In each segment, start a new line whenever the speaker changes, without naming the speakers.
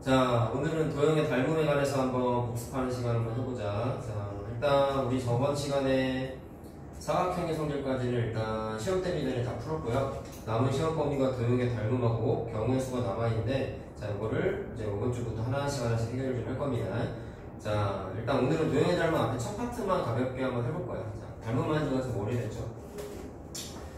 자, 오늘은 도형의 닮음에 관해서 한번 복습하는 시간을 한번 해보자. 자, 일단 우리 저번 시간에 사각형의 성질까지는 일단 시험 때리기 전에 다 풀었고요. 남은 시험 범위가 도형의 닮음하고 경우의 수가 남아있는데, 자, 이거를 이제 이번 주부터 하나씩 해결을 좀 할 겁니다. 자, 일단 오늘은 도형의 닮음 앞에 첫 파트만 가볍게 한번 해볼 거예요. 자, 닮음한 지가 좀 오래됐죠.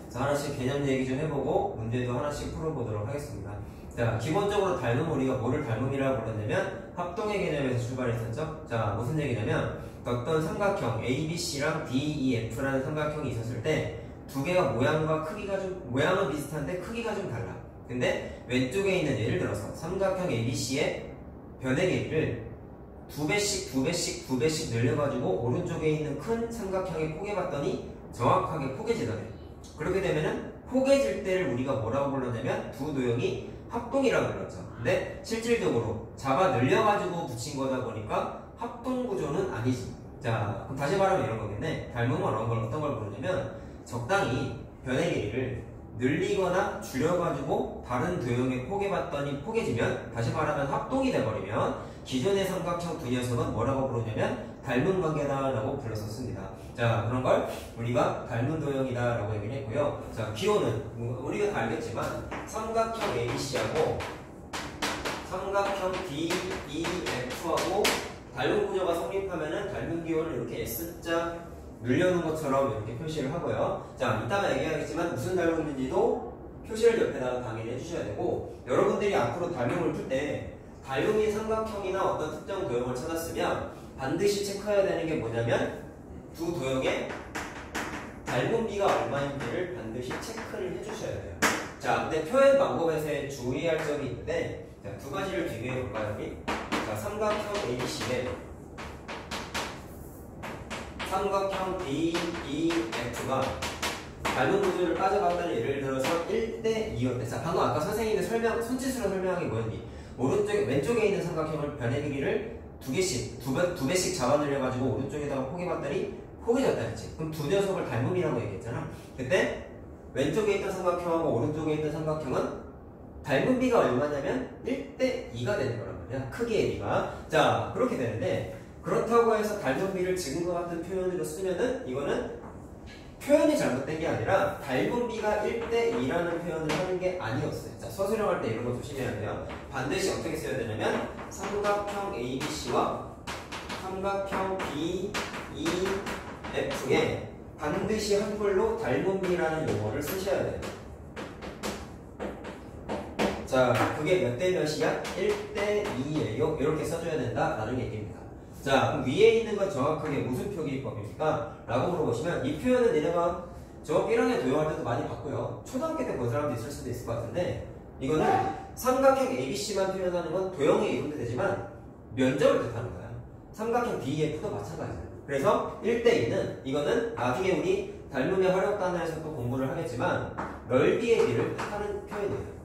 자, 하나씩 개념 얘기 좀 해보고 문제도 하나씩 풀어보도록 하겠습니다. 자, 기본적으로 닮음, 우리가 뭐를 닮음이라고 불렀냐면 합동의 개념에서 출발했었죠. 자, 무슨 얘기냐면 어떤 삼각형 ABC랑 DEF라는 삼각형이 있었을 때 두 개가 모양과 크기가 좀, 모양은 비슷한데 크기가 좀 달라. 근데 왼쪽에 있는, 예를 들어서 삼각형 ABC의 변의 길이를 두 배씩 늘려가지고 오른쪽에 있는 큰 삼각형에 포개봤더니 정확하게 포개지더래. 그렇게 되면은 포개질 때를 우리가 뭐라고 불렀냐면 두 도형이 합동이라고 불렀죠. 근데 실질적으로 잡아 늘려가지고 붙인 거다 보니까 합동 구조는 아니지. 자, 그럼 다시 말하면 이런 거겠네. 닮음은 어떤 걸 부르냐면 적당히 변의 길이를 늘리거나 줄여가지고 다른 도형에 포개봤더니 포개지면, 다시 말하면 합동이 돼버리면 기존의 삼각형 두 녀석은 뭐라고 부르냐면 닮은 관계다라고 불렀었습니다. 자, 그런 걸 우리가 닮은 도형이다 라고 얘기를 했고요. 자, 기호는 우리가 다 알겠지만 삼각형 ABC하고 삼각형 DEF하고 닮은 구조가 성립하면은 닮은 기호를 이렇게 S자 늘려놓은 것처럼 이렇게 표시를 하고요. 자, 이따가 얘기하겠지만 무슨 닮음인지도 표시를 옆에다가 당연히 해주셔야 되고, 여러분들이 앞으로 닮음을 풀 때 닮음이 삼각형이나 어떤 특정 도형을 찾았으면 반드시 체크해야 되는 게 뭐냐면 두 도형의 닮은 비가 얼마인지를 반드시 체크를 해주셔야 돼요. 자, 근데 표현 방법에서 주의할 점이 있는데, 자, 두 가지를 비교해 볼까요, 여기? 자, 삼각형 ABC에 삼각형 DEF가 닮은 구조를 따져봤더니 예를 들어서 1대2였대. 자, 방금 아까 선생님이 손짓으로 설명한 게 뭐였니? 왼쪽에 있는 삼각형을 변의 길이를 두 배씩 잡아 늘려가지고 오른쪽에다가 포개봤더니 포개졌다 했지. 그럼 두 녀석을 닮음이라고 얘기했잖아. 그때 왼쪽에 있던 삼각형하고 오른쪽에 있던 삼각형은 닮은 비가 얼마냐면 1대2가 되는 거란 말이야. 크기의 비가. 자, 그렇게 되는데, 그렇다고 해서 닮은 비를 지금과 같은 표현으로 쓰면은 이거는 표현이 잘못된 게 아니라 닮은 비가 1대2라는 표현을 하는 게 아니었어요. 자, 서술형할 때 이런 거 조심해야 돼요. 반드시 어떻게 써야 되냐면 삼각형 ABC와 삼각형 DEF에 반드시 한글로 닮은 비라는 용어를 쓰셔야 돼요. 자, 그게 몇 대 몇이야? 1대2예요. 이렇게 써줘야 된다라는 얘기입니다. 자, 그럼 위에 있는 건 정확하게 무슨 표기법입니까? 라고 물어보시면, 이 표현은 얘네가 저 1학년 도형할 때도 많이 봤고요. 초등학교 때 본 사람도 있을 수도 있을 것 같은데, 이거는 삼각형 ABC만 표현하는 건 도형의 이름도 되지만 면적을 뜻하는 거야. 삼각형 DEF도 마찬가지예요. 그래서 1대2는 이거는 나중에 우리 닮음의 활용 단어에서 또 공부를 하겠지만 넓이의 비를 뜻하는 표현이에요.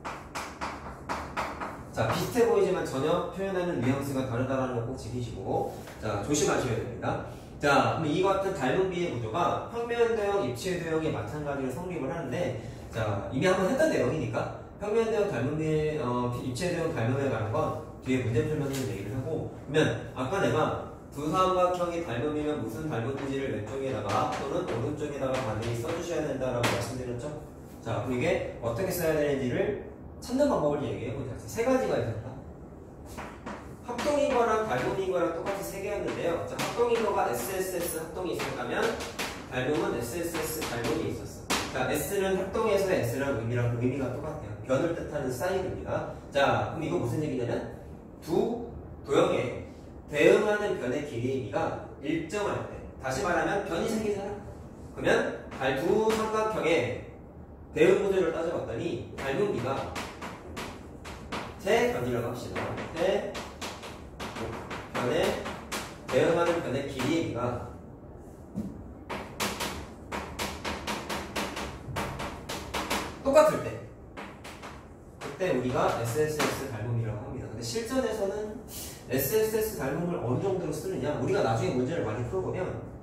자, 비슷해 보이지만 전혀 표현하는 뉘앙스가 다르다는 거 꼭 지키시고, 자, 조심하셔야 됩니다. 자, 그럼 이와 같은 닮은 비의 구조가 평면도형, 입체도형에 마찬가지로 성립을 하는데, 자, 이미 한번 했던 내용이니까 평면도형 닮은 비의 입체도형 닮음에 관한 건 뒤에 문제 풀면서 얘기를 하고, 그러면 아까 내가 두 삼각형이 닮음이면 무슨 닮음인지를 왼쪽에다가 또는 오른쪽에다가 반드시 써주셔야 된다라고 말씀드렸죠. 자, 그럼 이게 어떻게 써야 되는지를 찾는 방법을 얘기해보자. 세 가지가 있었다. 합동인 거랑 닮음인 거랑 똑같이 세 개였는데요. 자, 합동인 거가 SSS 합동이 있었다면 닮음은 SSS 닮음이 있었어. 자, S는 합동에서 S랑 의미가 똑같아요. 변을 뜻하는 사인입니다. 자, 그럼 이거 무슨 얘기냐면 두 도형에 대응하는 변의 길이의 비가 일정할 때, 다시 말하면 변이 생기잖아. 그러면 두 삼각형의 대응 구조를 따져봤더니 닮은 비가 변이라고 합시다. 변에 대응하는 변의 길이의 비가 똑같을 때, 그때 우리가 SSS 닮음이라고 합니다. 근데 실전에서는 SSS 닮음을 어느 정도로 쓰느냐, 우리가 나중에 문제를 많이 풀어보면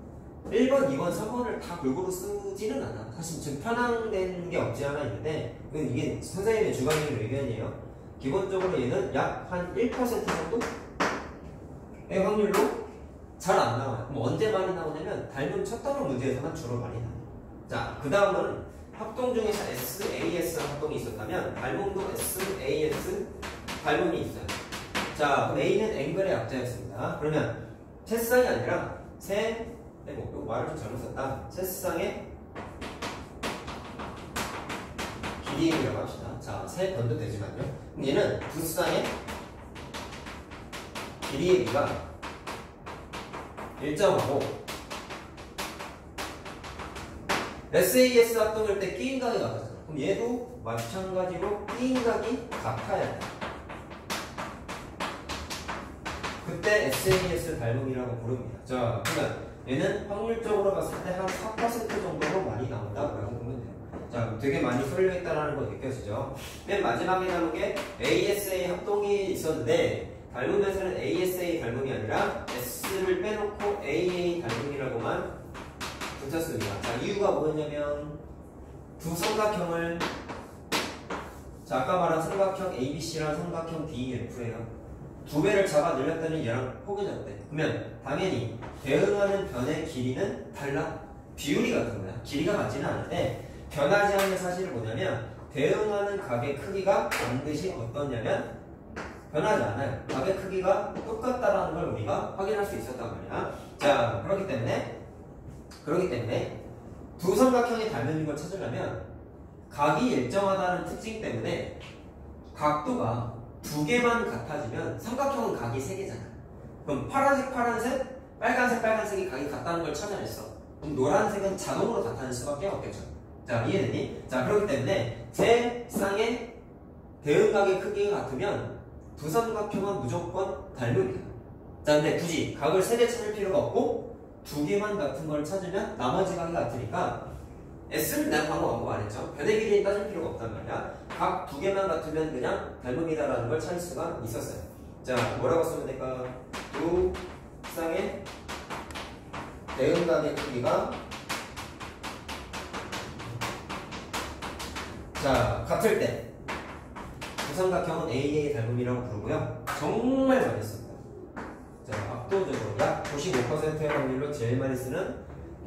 1번, 2번, 3번을 다 골고루 쓰지는 않아. 사실 지금 편향된 게 없지 않아 있는데, 이게 선생님의 주관적인 의견이에요. 기본적으로 얘는 약 한 1% 정도의 확률로 잘 안 나와요. 그럼 언제 많이 나오냐면 닮은 첫 단어 문제에서만 주로 많이 나와요. 자, 그 다음은 합동 중에서 SAS 합동이 있었다면 닮음도 SAS 닮음이 있어요. 자, 그럼 A는 앵글의 약자였습니다. 그러면 새쌍이 아니라 이거 말을 좀 잘못 썼다. 새쌍의 길이라고 합시다. 자, 세 번도 되지만요. 그럼 얘는 두 쌍의 길이의 비가 일정하고 SAS 합동일 때 끼인각이 같았잖아. 그럼 얘도 마찬가지로 끼인각이 같아야 돼. 그때 SAS 닮음이라고 부릅니다. 자, 그러면 얘는 확률적으로 봤을 때 한 4% 정도로 많이 나온다라고 보면 돼요. 자, 되게 많이 쏠려있다는 거 느껴지죠? 맨 마지막에 나온 게 ASA 합동이 있었는데 닮음에서는 ASA 닮음이 아니라 S를 빼놓고 AA 닮음이라고만 붙였습니다. 자, 이유가 뭐였냐면 두 삼각형을 아까 말한 삼각형 ABC랑 삼각형 DEF예요. 두 배를 잡아 늘렸더니 얘랑 포개졌대. 그러면 당연히 대응하는 변의 길이는 달라. 비율이 같은 거야. 길이가 같지는 않은데 변하지 않는 사실은 뭐냐면 대응하는 각의 크기가 반드시 어떠냐면 변하지 않아요. 각의 크기가 똑같다라는 걸 우리가 확인할 수 있었단 말이야. 자, 그렇기 때문에 두 삼각형이 닮은 걸 찾으려면 각이 일정하다는 특징 때문에 각도가 두 개만 같아지면 삼각형은 각이 세 개잖아. 그럼 파란색, 빨간색, 빨간색이 각이 같다는 걸 찾아냈어. 그럼 노란색은 자동으로 같아질 수밖에 없겠죠. 자, 이해되니? 자, 그렇기 때문에 세 쌍의 대응각의 크기가 같으면 두 삼각형은 무조건 닮음이다. 자, 근데 굳이 각을 세 개 찾을 필요가 없고 두 개만 같은 걸 찾으면 나머지 각이 같으니까 S는 내가 방금 언급 안 했죠. 변의 길이는 따질 필요가 없단 말이야. 각 두 개만 같으면 그냥 닮음이다라는 걸 찾을 수가 있었어요. 자, 뭐라고 쓰면 될까? 두 쌍의 대응각의 크기가 자, 같을 때 두 삼각형은 AA 닮음이라고 부르고요. 정말 많이 씁니다. 자, 압도적으로 약 95%의 확률로 제일 많이 쓰는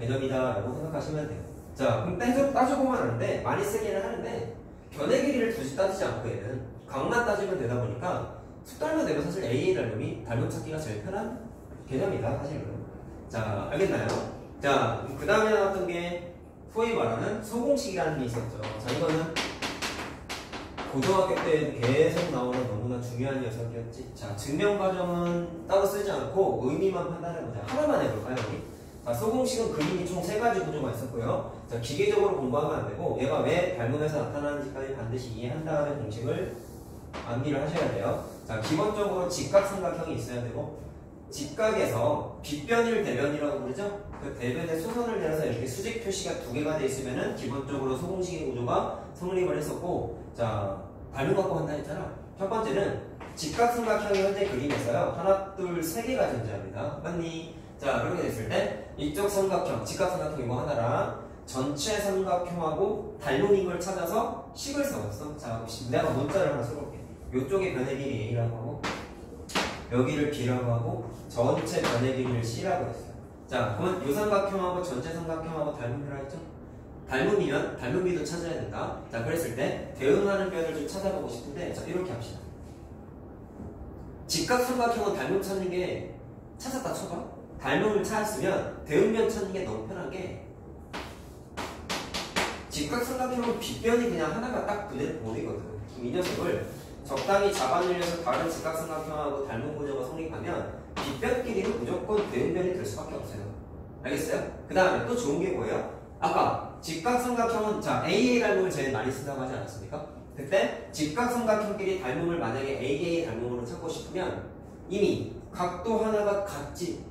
개념이다라고 생각하시면 돼요. 자, 그럼 따져보면 하는데 많이 쓰기는 하는데 변의 길이를 굳이 따지지 않고 얘는 각만 따지면 되다 보니까 숙달만 되면 사실 AA 닮음이 닮음 찾기가 제일 편한 개념이다 사실은. 자, 알겠나요? 자, 그 다음에 나왔던 게 소위 말하는 소공식이라는 게 있었죠. 자, 이거는 고등학교 때 계속 나오는 너무나 중요한 녀석이었지. 자, 증명 과정은 따로 쓰지 않고 의미만 판단해보자. 하나만 해볼까요, 여기? 자, 소공식은 그림이 총 3가지 구조가 있었고요. 자, 기계적으로 공부하면 안 되고 얘가 왜 닮음에서 나타나는지까지 반드시 이해한 다음에 공식을 암기를 하셔야 돼요. 자, 기본적으로 직각삼각형이 있어야 되고 직각에서 빗변일 대변이라고 부르죠. 그 대변에 수선을 내려서 이렇게 수직 표시가 2개가 돼 있으면은 기본적으로 소공식의 구조가 성립을 했었고, 자, 닮음 갖고 한다 했잖아. 첫 번째는 직각삼각형이 현재 그림에서요. 하나, 둘, 3개가 존재합니다. 맞니? 자, 그렇게 됐을 때 이쪽 삼각형, 직각삼각형 이거 하나랑 전체 삼각형하고 닮음인 걸 찾아서 식을 써봤어. 자, 내가 문자를 하나 써볼게. 이쪽에 변의 길이 A라고 하고 여기를 B라고 하고 전체 변의 길이를 C라고 했어요. 자, 그러면 이 삼각형하고 전체 삼각형하고 닮음이라 했죠? 닮음이면 닮음비도 찾아야 된다. 자, 그랬을 때 대응하는 변을 좀 찾아보고 싶은데, 자, 이렇게 합시다. 직각삼각형은 닮음 찾는 게 찾았다 쳐봐. 닮음을 찾았으면 대응변 찾는 게 너무 편한 게 직각삼각형은 빗변이 그냥 하나가 딱 그대로 보이거든. 이 녀석을 적당히 잡아늘려서 다른 직각삼각형하고 닮은 구조가 성립하면 빗변끼리는 무조건 대응변이 될 수밖에 없어요. 알겠어요? 그 다음에 또 좋은 게 뭐예요? 아까 직각삼각형은 자 AA 닮음을 제일 많이 쓴다고 하지 않았습니까? 그때 직각삼각형끼리 닮음을 만약에 AA 닮음으로 찾고 싶으면 이미 각도 하나가 같지.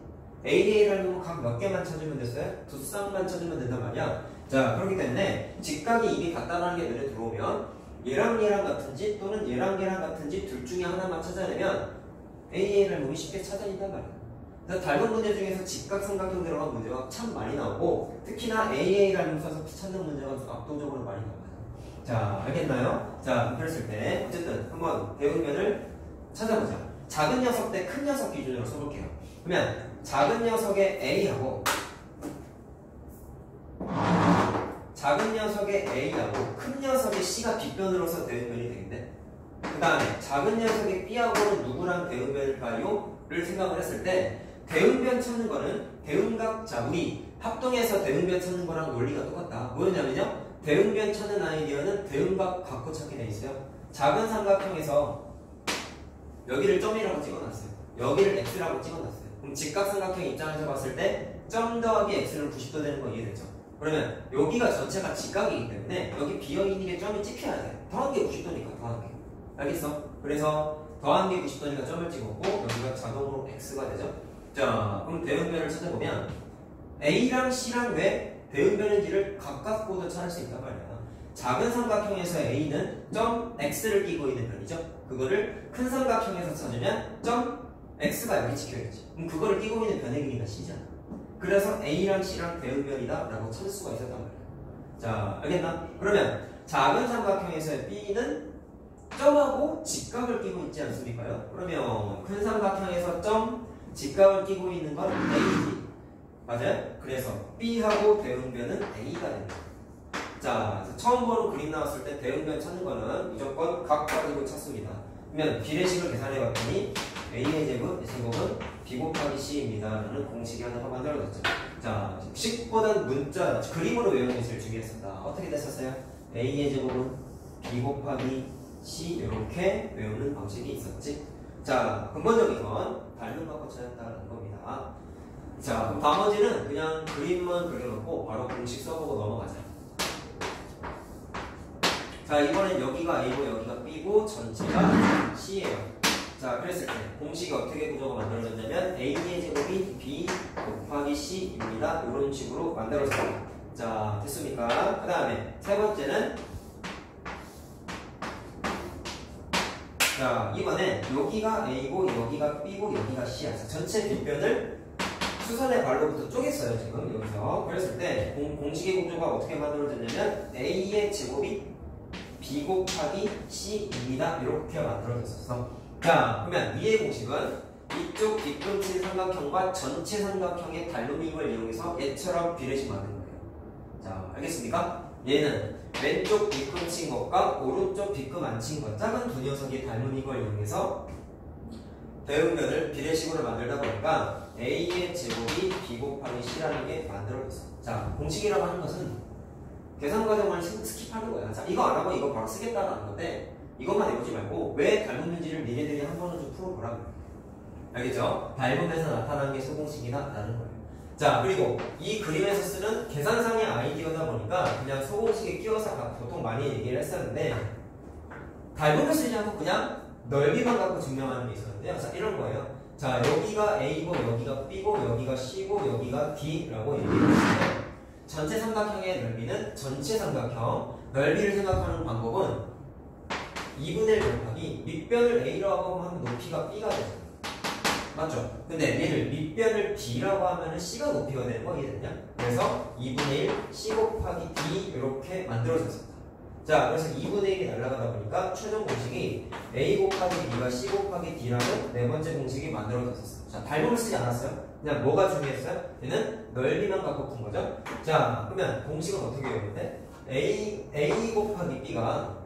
AA 닮음은 각 몇 개만 찾으면 됐어요? 두 쌍만 찾으면 된단 말이야. 자, 그렇기 때문에 직각이 이미 같다는 게 눈에 들어오면 얘랑 얘랑 같은지 또는 얘랑 얘랑 같은지 둘 중에 하나만 찾아내면 AA 닮음이 쉽게 찾아진단 말이야. 그래서 닮은 문제 중에서 직각삼각형 들어간 문제가 참 많이 나오고 특히나 AA 닮음 써서 찾는 문제가 압도적으로 많이 나와요. 자, 알겠나요? 자, 그랬을 때 어쨌든 한번 대응변을 찾아보자. 작은 녀석 대 큰 녀석 기준으로 써볼게요. 그러면 작은 녀석의 A하고 큰 녀석의 C가 빗변으로서 대응변이 되겠네. 그 다음에 작은 녀석의 B하고는 누구랑 대응변일까요? 를 생각을 했을 때 대응변 찾는 거는 대응각, 자 우리 합동해서 대응변 찾는 거랑 논리가 똑같다. 뭐였냐면요, 대응변 찾는 아이디어는 대응각 갖고 찾게 돼 있어요. 작은 삼각형에서 여기를 점이라고 찍어놨어요. 여기를 x라고 찍어놨어요. 그럼 직각삼각형 입장에서 봤을 때 점 더하기 x는 90도 되는 거 이해되죠? 그러면 여기가 전체가 직각이기 때문에 여기 비어있는 게 점이 찍혀야 돼. 더한 게 90도니까 더한 게. 알겠어? 그래서 더한 게 90도니까 점을 찍었고 여기가 자동으로 x가 되죠? 자, 그럼 대응변을 찾아보면 A랑 C랑 왜 대응변인지를 각각 보도 찾을 수 있단 말이야. 작은 삼각형에서 A는 점 x를 끼고 있는 변이죠. 그거를 큰 삼각형에서 찾으면 점 x가 여기 찍혀야지. 그럼 그거를 끼고 있는 변의 길이가 C잖아. 그래서 A랑 C랑 대응변이다 라고 찾을 수가 있었단 말이야. 자, 알겠나? 그러면 작은 삼각형에서 B는 점하고 직각을 끼고 있지 않습니까요? 그러면 큰 삼각형에서 점, 직각을 끼고 있는 건 A지. 맞아요? 그래서 B하고 대응변은 A가 됩니다. 자, 처음 보는 그림 나왔을 때 대응변 찾는 거는 무조건 각 가지고 찾습니다. 그러면 비례식을 계산해 봤더니 A의 제곱은 B 곱하기 C입니다 라는 공식이 하나가 만들어졌죠. 자, 식보단 문자, 그림으로 외우는 게 제일 중요했습니다. 어떻게 됐었어요? A의 제곱은 B 곱하기 C 이렇게 외우는 방식이 있었지. 자, 근본적인 건 닮은 갖고 찾았다는 겁니다. 자, 그럼 나머지는 그냥 그림만 그려놓고 바로 공식 써보고 넘어가자. 자, 이번엔 여기가 A고 여기가 B고 전체가 C예요. 자, 그랬을 때 공식이 어떻게 구조가 만들어졌냐면 A의 제곱이 B 곱하기 C입니다. 이런 식으로 만들어졌어요. 자, 됐습니까? 그 다음에 세 번째는, 자, 이번엔 여기가 A고 여기가 B고 여기가 C야. 전체 빗변을 수선의 발로부터 쪼갰어요 지금 여기서. 그랬을 때 공식의 구조가 어떻게 만들어졌냐면 A의 제곱이 B 곱하기 C입니다 이렇게 만들어졌었어. 자, 그러면 위의 공식은 이쪽 뒷꿈치 삼각형과 전체 삼각형의 닮음임을 이용해서 얘처럼 비례식 만든 거예요. 자, 알겠습니까? 얘는 왼쪽 빗금 친 것과 오른쪽 빗금 안 친 것, 작은 두 녀석이 닮은 이걸 이용해서 대응변을 비례식으로 만들다 보니까 A의 제곱이 B 곱하기 C라는 게 만들어졌어. 자, 공식이라고 하는 것은 계산 과정을 스킵하는 거야. 자, 이거 안 하고 이거 바로 쓰겠다는 건데 이것만 외우지 말고 왜 닮은지를 니네들이 한 번은 좀 풀어보라고. 알겠죠? 닮음에서 나타나는 게 소공식이다라는 거예요. 자, 그리고 이 그림에서 쓰는 계산상의 아이디어다 보니까 그냥 소공식에 끼워서 보통 많이 얘기를 했었는데 닮음을 쓰지 않고 그냥 넓이만 갖고 증명하는 게 있었는데요. 자, 이런 거예요. 자, 여기가 A고 여기가 B고 여기가 C고 여기가 D라고 얘기를 했어요. 전체 삼각형의 넓이는 전체 삼각형 넓이를 생각하는 방법은 2분의 1 곱하기 밑변을 A라고 하면 높이가 B가 되죠. 맞죠? 근데 얘를 밑변을 B라고 하면 C가 높이가 되는 거 이해됐냐? 그래서 2분의 1 C 곱하기 D 이렇게 만들어졌습니다. 자, 그래서 2분의 1이 날아가다 보니까 최종 공식이 A 곱하기 B가 C 곱하기 D라는 네 번째 공식이 만들어졌었어요. 자, 닮음을 쓰지 않았어요? 그냥 뭐가 중요했어요? 얘는 넓이만 갖고 푼 거죠. 자, 그러면 공식은 어떻게 외우는데? A 곱하기 B가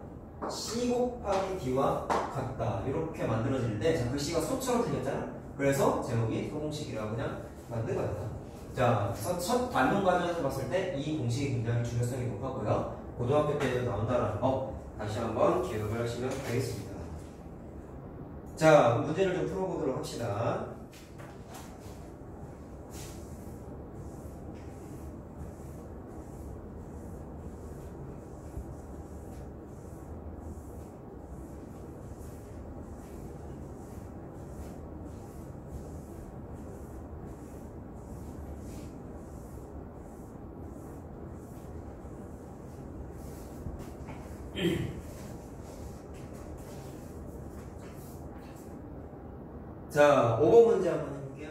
C 곱하기 D와 같다 이렇게 만들어지는데, 자, 그 C가 소처럼 생겼잖아. 그래서 제목이 소공식이라고 그냥 만든 거다. 자, 첫 닮음 과정에서 봤을 때 이 공식이 굉장히 중요성이 높았고요. 고등학교 때도 나온다는 거 다시 한번 기억을 하시면 되겠습니다. 자, 문제를 좀 풀어보도록 합시다. 자, 5번 문제 한번 해볼게요.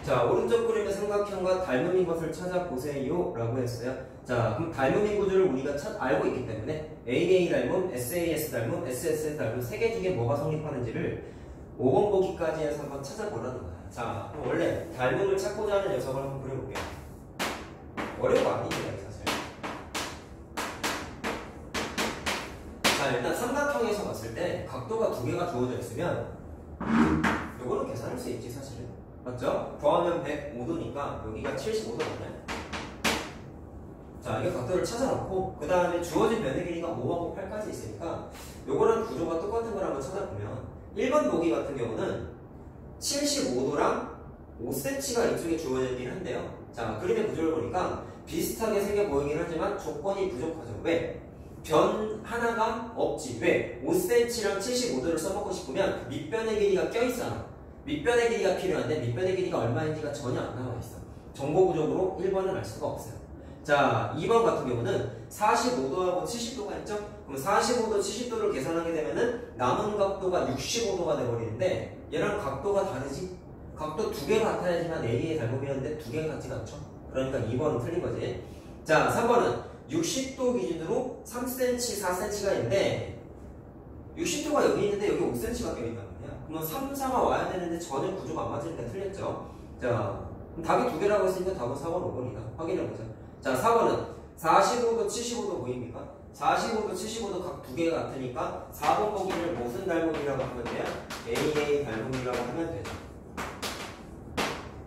자, 오른쪽 그림의 삼각형과 닮음인 것을 찾아보세요 라고 했어요. 자, 그럼 닮음인 구조를 우리가 알고 있기 때문에 AA 닮음, SAS 닮음, SSS 닮음 세 개 중에 뭐가 성립하는지를 5번 보기까지 해서 한번 찾아보라는 거야. 자, 그럼 원래 닮음을 찾고자 하는 녀석을 한번 그려볼게요. 어려운 거 아니에요, 사실. 자, 일단 삼각형에서 봤을 때 각도가 두 개가 주어져 있으면 요거는 계산할 수 있지, 사실은. 맞죠? 더하면 105도니까 여기가 75도잖아요. 자, 이게 각도를 찾아놓고 그 다음에 주어진 면의 길이가 5하고 8까지 있으니까 요거랑 구조가 똑같은 걸 한번 찾아보면 1번 보기 같은 경우는 75도랑 5cm가 이쪽에 주어지긴 한데요. 자, 그림의 구조를 보니까 비슷하게 생겨 보이긴 하지만 조건이 부족하죠. 왜? 변 하나가 없지. 왜? 5cm랑 75도를 써먹고 싶으면 밑변의 길이가 껴있잖아. 밑변의 길이가 필요한데 밑변의 길이가 얼마인지가 전혀 안 나와 있어. 정보구조로 1번은 알 수가 없어요. 자, 2번 같은 경우는 45도하고 70도가 있죠? 그럼 45도, 70도를 계산하게 되면은 남은 각도가 65도가 돼버리는데 얘랑 각도가 다르지? 각도 두 개 같아야지만 A의 닮음이었는데 두 개가 같지가 않죠? 그러니까 2번은 틀린 거지. 자, 3번은 60도 기준으로 3cm, 4cm가 있는데 60도가 여기 있는데 여기 5cm가 껴있단 말이야. 그러면 3, 4가 와야 되는데 전혀 구조가 안 맞으니까 틀렸죠? 자, 그럼 답이 두 개라고 했으니까 답은 4번, 5번이다. 확인해보자. 자, 4번은 45도, 75도 보입니까? 45도, 75도 각 두 개가 같으니까 4번 보기를 무슨 닮음이라고 하면 돼요? AA 닮음이라고 하면 되죠.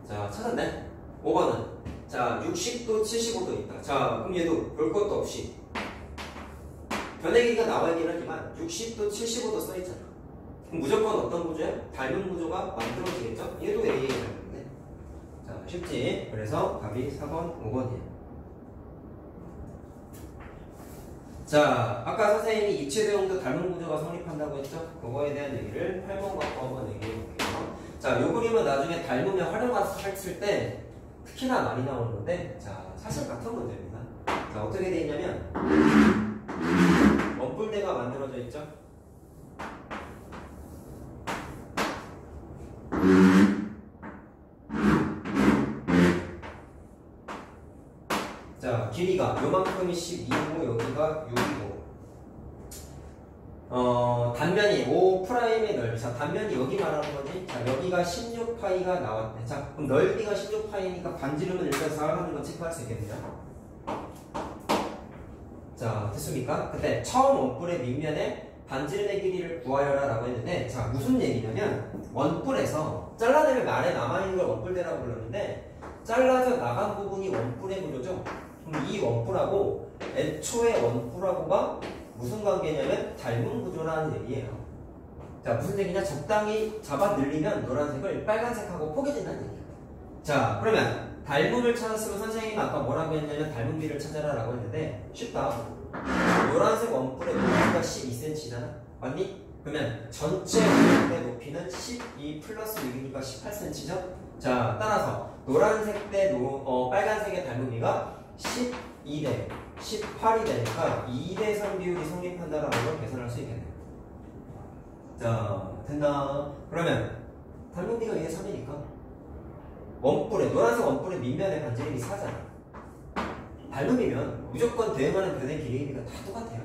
자, 찾았네? 5번은 자, 60도, 75도 있다. 자, 그럼 얘도 볼 것도 없이 변의 길이가 나와있긴 하지만 60도, 75도 써있잖아. 그럼 무조건 어떤 구조야? 닮은 구조가 만들어지겠죠? 얘도 AA 닮음이네. 자, 쉽지? 그래서 답이 4번, 5번이에요. 자, 아까 선생님이 입체대형도 닮은 구조가 성립한다고 했죠? 그거에 대한 얘기를 8번 갖고 한번 얘기해 볼게요. 자, 요 그림은 나중에 닮음에 활용했을 때 특히나 많이 나오는 건데, 자, 사실 같은 문제입니다. 자, 어떻게 돼 있냐면 원뿔대가 만들어져 있죠? 자, 길이가 요만큼이 12고 여기가 6이고 단면이 5'의 넓이. 자, 단면이 여기 말하는 거지. 자, 여기가 16파이가 나왔네. 자, 그럼 넓이가 16파이니까 반지름은 일단 4라는 거 체크할 수 있겠네요. 자, 됐습니까? 그때 처음 원뿔의 밑면에 반지름의 길이를 구하여라 라고 했는데, 자, 무슨 얘기냐면 원뿔에서 잘라내면 아래 남아있는 걸 원뿔대라고 불렀는데 잘라져 나간 부분이 원뿔의 구조죠. 그럼 이 원뿔하고 애초에 원뿔하고가 무슨 관계냐면 닮은 구조라는 얘기예요. 자, 무슨 얘기냐? 적당히 잡아 늘리면 노란색을 빨간색하고 포개진다는 얘기예요. 자, 그러면 닮음을 찾았으면 선생님이 아까 뭐라고 했냐면 닮은 비를 찾아라 라고 했는데 쉽다. 노란색 원뿔의 높이가 12cm잖아. 맞니? 그러면 전체 원뿔의 높이는 12 플러스 6이니까 18cm죠? 자, 따라서 노란색 대 빨간색의 닮음비가 12대 18이 되니까 2대 3 비율이 성립한다라는 걸 계산할 수 있겠네요. 자, 된다. 그러면 닮음비가 2대 3이니까 원뿔의 노란색 원뿔의 밑면의 반지름이 4잖아. 닮음이면 무조건 대응하는 변의 길이가 다 똑같아요.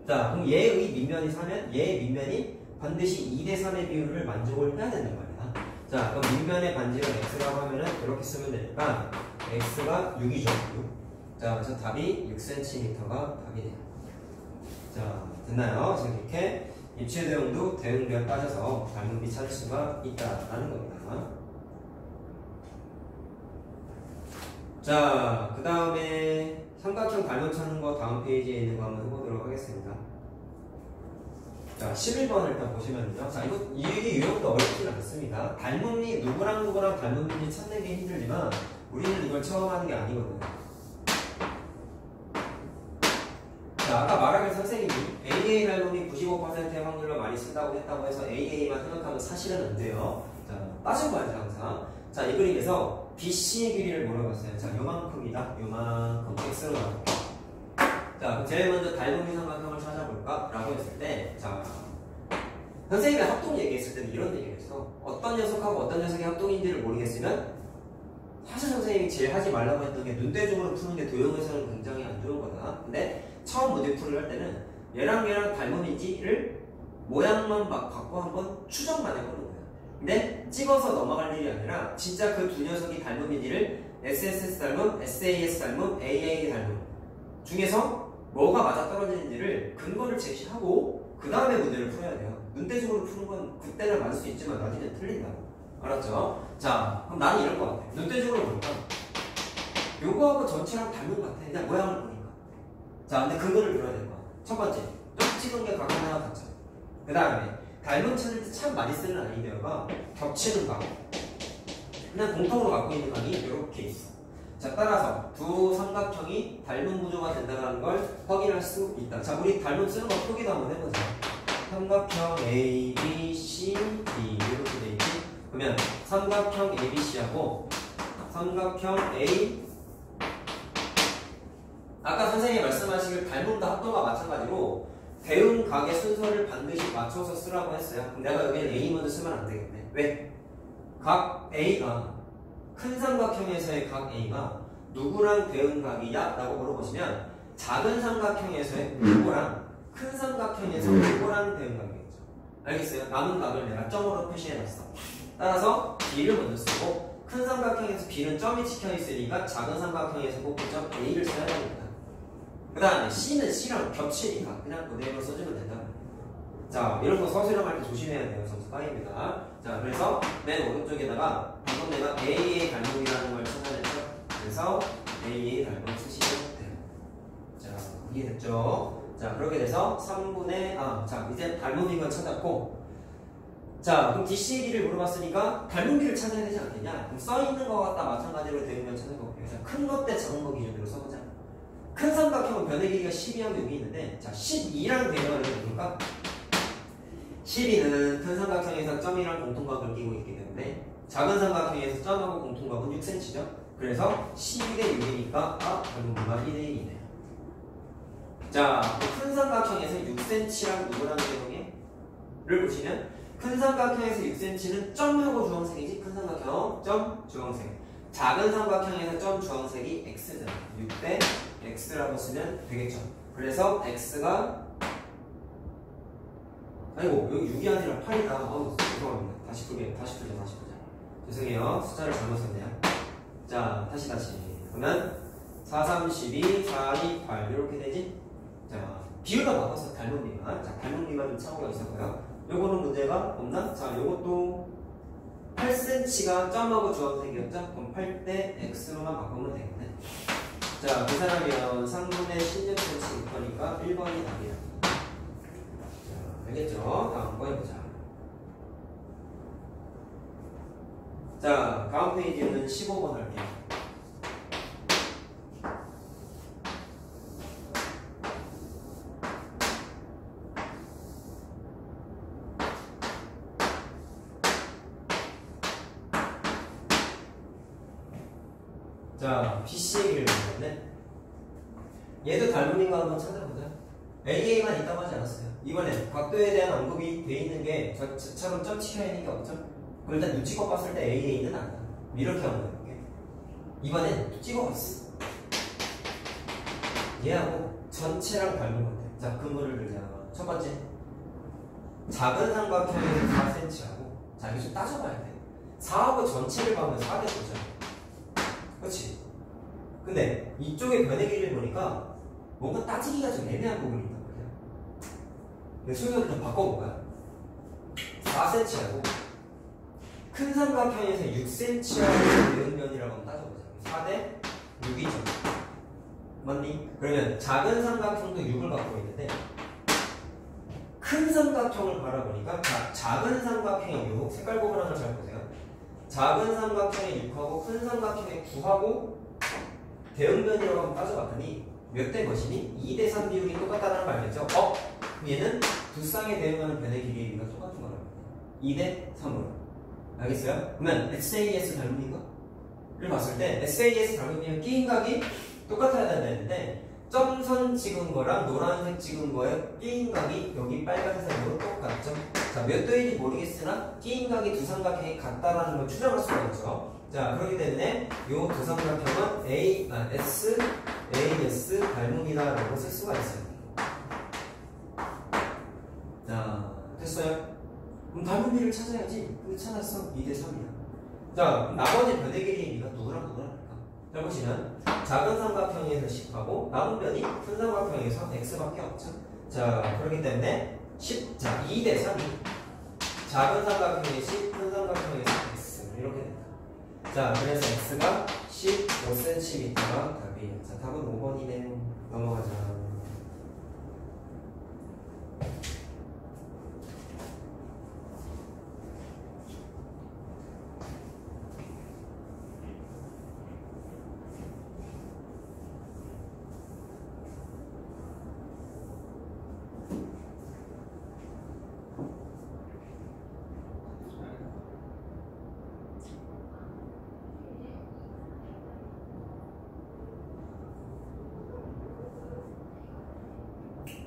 자, 그럼 얘의 밑면이 4면 얘의 밑면이 반드시 2대 3의 비율을 만족을 해야 된단 말이야. 자, 그럼 밑면의 반지름 x라고 하면은 이렇게 쓰면 되니까 x가 6이죠. 6. 자, 그래서 답이 6cm가 답이 돼요. 자, 됐나요? 그래서 이렇게 입체대응도 대응비가 빠져서 닮음비 찾을 수가 있다라는 겁니다. 자, 그 다음에 삼각형 닮음 찾는 거 다음 페이지에 있는 거 한번 해보도록 하겠습니다. 자, 11번 일단 보시면요. 자, 이 유형도 어렵진 않습니다. 닮음이 누구랑 닮음인지 찾는 게 힘들지만 우리는 이걸 처음 하는 게 아니거든요. 자, 아까 말하길 선생님이 AA 닮음이 95%의 확률로 많이 쓴다고 했다고 해서 AA만 생각하면 사실은 안 돼요. 자, 따져봐야죠, 항상. 자, 이 그림에서 BC의 길이를 물어봤어요. 자, 요만큼이다. 요만큼 X로 나올게요. 자, 제일 먼저 닮음이 삼각형을 찾아볼까? 라고 했을 때, 자, 선생님이 합동 얘기했을 때는 이런 얘기를 했어. 어떤 녀석하고 어떤 녀석이 합동인지를 모르겠으면 사실 선생님이 제일 하지 말라고 했던 게 눈대중으로 푸는 게 도형에서는 굉장히 안 좋은 거다. 근데 처음 문제 풀이를 할 때는 얘랑 닮음인지를 모양만 갖고 한번 추정만 해보는 거야. 근데 찍어서 넘어갈 일이 아니라 진짜 그 두 녀석이 닮음인지를 SSS 닮음, SAS 닮음, AA 닮음 중에서 뭐가 맞아떨어지는지를 근거를 제시하고 그 다음에 문제를 풀어야 돼요. 눈대중으로 푸는 건 그때는 맞을 수 있지만 나중에는 틀린다고. 알았죠? 자, 그럼 나는 이런 거 같아. 눈대중으로 보니까 요거하고 전체랑 닮은 것 같아. 그냥 모양을 보니까. 자, 근데 근거를 들어야 될 거야. 첫 번째, 좀 찍은 게 각 하나가 같죠. 그 다음에 닮은 찾을 때 참 많이 쓰는 아이디어가 겹치는 각. 그냥 공통으로 갖고 있는 각이 이렇게 있어. 자, 따라서 두 삼각형이 닮은 구조가 된다는 걸 확인할 수 있다. 자, 우리 닮은 쓰는 거 표기도 한번 해보자. 삼각형 A, B, C, D 이렇게 돼 있지. 그러면 삼각형 ABC하고 삼각형 A 아까 선생님이 말씀하시길 닮음과 합도가 마찬가지로 대응 각의 순서를 반드시 맞춰서 쓰라고 했어요. 그럼 내가 여기는 A 먼저 쓰면 안 되겠네. 왜? 각 A가 큰 삼각형에서의 각 A가 누구랑 대응각이냐? 라고 물어보시면 작은 삼각형에서의 누구랑 큰 삼각형에서 누구랑 대응각이겠죠. 알겠어요? 남은 각을 내가 점으로 표시해놨어. 따라서 B를 먼저 쓰고 큰 삼각형에서 B는 점이 찍혀있으니까 작은 삼각형에서 꼭 그 점 A를 써야 됩니다. 그 다음에 C는 C랑 겹치니까 그냥 그대로 써주면 된다. 자, 이런 거 서술형할 때 조심해야 돼요. 점수 빵입니다. 자, 그래서 맨 오른쪽에다가 방금 내가 AA 닮음이라는 걸 찾아냈죠. 그래서 AA 닮음 쓰시면 돼요. 자, 이해됐죠? 자, 그렇게 돼서 3분의 자, 이제 닮음인 걸 찾았고, 자, 그럼 DCA를 물어봤으니까 닮음비를 찾아야 되지 않겠냐? 그럼 써있는 거 같다 마찬가지로 대응면 찾는 거고요. 그래서 큰 것 대 작은 거 기준으로 써보자. 큰 삼각형은 변의 길이가 12하고 6이 있는데, 자, 12랑 대응을 해볼까? 12는 큰 삼각형에서 점이랑 공통각을 끼고 있기 때문에 작은 삼각형에서 점하고 공통각은 6cm죠. 그래서 12대 6이니까 닮음비가 1대 1이네요. 자, 큰 삼각형에서 6cm랑 누구랑 대응해를 보시면 큰 삼각형에서 6cm는 점하고 주황색이지. 큰 삼각형 점 주황색. 작은 삼각형에서 점 주황색이 x잖아. 6대 x라고 쓰면 되겠죠. 그래서 x가 아이고 여기 6이 아니라 8이다. 죄송합니다. 다시 풀자. 죄송해요. 숫자를 잘못 썼네요. 자, 다시. 그러면 4, 3, 12, 4, 2, 8 이렇게 되지? 자, 비율만 바꿔서 닮음비만. 자, 닮음비만 좀 참고가 있었고요. 요거는 문제가 없나? 자, 요것도 8cm가 점하고 주황색이었죠? 그럼 8대 x로만 바꾸면 되겠네. 자, 계산하면 3분의 16cm 거니까 1번이 답이야. 알겠죠? 다음 거 해보자. 자, 다음 페이지는 15번 할게요. 자, BC 얘기를 해보는데 얘도 닮음인가 한번 찾아보자. AA만 있다고 하지 않았어요. 이번에 각도에 대한 언급이 돼 있는 게 저처럼 점 찍혀 있는 게 없죠? 그럼 일단 눈치껏 봤을 때 AA는 아니다. 이렇게 한번 해볼게. 이번엔 찍어봤어. 얘하고 전체랑 닮은 것 같아. 자, 근거를 들자. 첫 번째, 작은 삼각형에서 4cm하고 자, 이거 좀 따져봐야 돼. 4하고 전체를 봐면 4대 9잖아. 그렇지? 근데 이쪽에 변의 길이를 보니까 뭔가 따지기가 좀 애매한 부분이 있단 말이야. 순서를 좀 바꿔볼까요? 4cm하고 큰 삼각형에서 6cm하고 대응면이라고 한번 따져보자. 4대 6이죠. 맞니? 그러면 작은 삼각형도 6을 갖고 있는데 큰 삼각형을 바라보니까 작은 삼각형의 6, 색깔 구분하는 걸 잘 보세요. 작은 삼각형의 6하고 큰 삼각형의 9하고 대응면이라고 한번 따져봤더니 몇 대 몇이니? 2대 3 비율이 똑같다는 거 알겠죠? 얘는 두 쌍의 대응하는 변의 길이가 똑같은 거라고. 2대 3으로. 알겠어요? 그러면 SAS 닮음인가? 를 봤을 때 SAS 닮음이면 끼인각이 똑같아야 된다는데 점선 찍은 거랑 노란색 찍은 거의 끼인각이 여기 빨간색으로 똑같죠? 자, 몇 도인지 모르겠으나 끼인각이 두 삼각형이 같다라는 걸 추정할 수가 있죠. 자, 그렇기 때문에 이 두 삼각형은 AS 닮음이다라고 쓸 수가 있어요. 자, 됐어요? 그럼 닮음비를 찾아야지. 근데 찾았어. 2대 3이야. 자, 나머지 변의 길이가 누구랑 누구랑 자, 보시면 작은 삼각형에서 10하고 남은 변이 큰 삼각형에서 x밖에 없죠. 자, 그렇기 때문에 10, 자, 2대 3이 작은 삼각형에 10, 큰 삼각형에서 x 이렇게 된다. 자, 그래서 x가 15cm가 답이에요. 자, 답은 5번이네요. 넘어가자.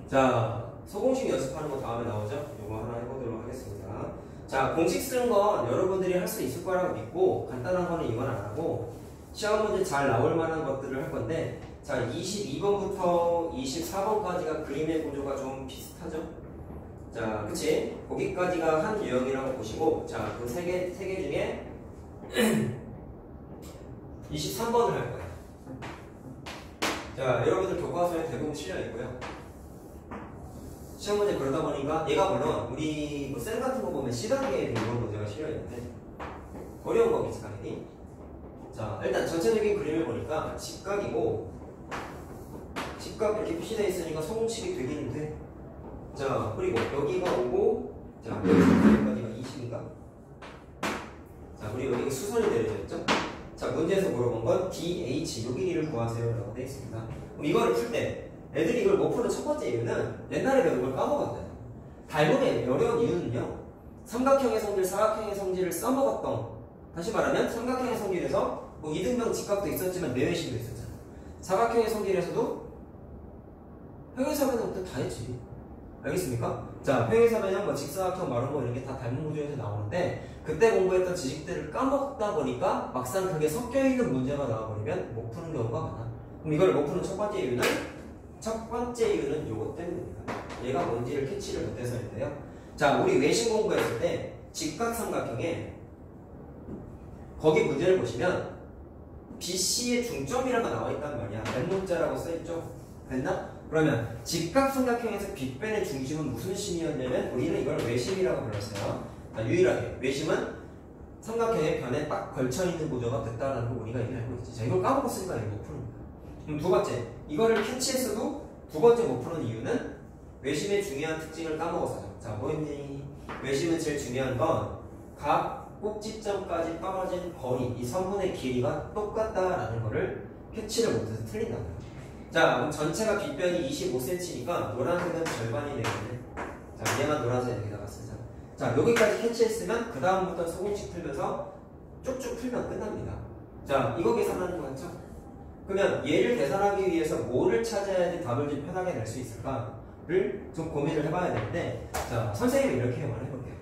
자, 소공식 연습하는 거 다음에 나오죠? 이거 하나 해보도록 하겠습니다. 자, 공식 쓰는 건 여러분들이 할 수 있을 거라고 믿고 간단한 거는 이건 안 하고 시험 문제 잘 나올 만한 것들을 할 건데 자, 22번부터 24번까지가 그림의 구조가 좀 비슷하죠? 자, 그치? 거기까지가 한 유형이라고 보시고 자, 그 세 개 중에 23번을 할 거예요. 자, 여러분들 교과서에 대부분 실려 있고요. 시험 문제 그러다 보니까 얘가 물론 우리 뭐 셀 같은 거 보면 C단계에 이런 문제가 실려 있는데 어려운 거겠지 당연히. 자, 일단 전체적인 그림을 보니까 직각이고 직각 이렇게 표시되어 있으니까 소공식이 되기는 돼. 자, 그리고 여기가 5고 자, 여기까지가 20인가? 자, 그리고 여기 수선이 내려져 있죠? 자, 문제에서 물어본 건 DH 요 길이를 구하세요 라고 되어 있습니다. 그럼 이거를 풀 때 애들이 이걸 못 푸는 첫 번째 이유는 옛날에 배운 걸 까먹었대요. 닮음의 어려운 이유는요. 삼각형의 성질, 사각형의 성질을 써먹었던 다시 말하면 삼각형의 성질에서 뭐 이등변 직각도 있었지만 내외심도 있었잖아. 사각형의 성질에서도 평행사변형부터 다 했지. 알겠습니까? 자, 평행사변형, 뭐 직사각형, 마름모 이런 게 다 닮은 구조에서 나오는데 그때 공부했던 지식들을 까먹다 보니까 막상 그게 섞여있는 문제가 나와버리면 못 푸는 경우가 많아. 그럼 이걸 못 푸는 첫 번째 이유는 이것 때문입니다. 얘가 뭔지를 캐치를 못해서인데요. 자, 우리 외신 공부했을 때 직각삼각형에 거기 문제를 보시면 BC의 중점이라는 거 나와 있단 말이야. 왼문자라고 써있죠? 됐나? 그러면 직각삼각형에서 빅변의 중심은 무슨 심이었냐면 우리는 이걸 외심이라고 불렀어요. 자, 유일하게 외심은 삼각형의 변에 딱 걸쳐있는 구조가 됐다라는 거 우리가 얘기를 알고 있지. 자, 이걸 까먹었으니까 이거 못 푸는 거야. 그럼 두 번째, 이거를 캐치했어도 두 번째 못 푸는 이유는 외심의 중요한 특징을 까먹어서죠. 자, 뭐였니? 외심은 제일 중요한 건 각 꼭지점까지 떨어진 거리, 이 선분의 길이가 똑같다라는 거를 캐치를 못해서 틀린다고요. 자, 그럼 전체가 빗변이 25cm니까 노란색은 절반이 되겠네. 자, 얘만 노란색 여기다가 쓰자. 자, 여기까지 캐치했으면 그 다음부터 소공식 풀면서 쭉쭉 풀면 끝납니다. 자, 이거 계산하는 거 맞죠? 그러면 얘를 계산하기 위해서 뭐를 찾아야지 답을 좀 편하게 낼 수 있을까를 좀 고민을 해봐야 되는데 자, 선생님이 이렇게 말해볼게요.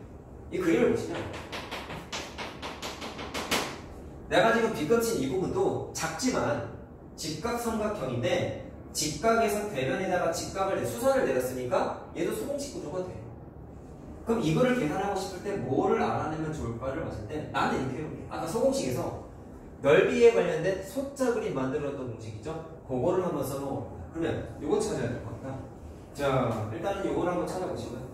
이 그림을 보시면 내가 지금 빗거친 이 부분도 작지만 직각삼각형인데 직각에서 대면에다가 직각을 수선을 내렸으니까 얘도 소공식 구조가 돼요. 그럼 이거를 계산하고 싶을 때 뭐를 알아내면 좋을까를 봤을 때 나는 이렇게 해볼게요. 아까 소공식에서 넓이에 관련된 소자 그림 만들었던 공식이죠? 그거를 한번 써먹어봅니다. 그러면 이거 찾아야 될 것 같다. 자, 일단은 이거를 한번 찾아보시면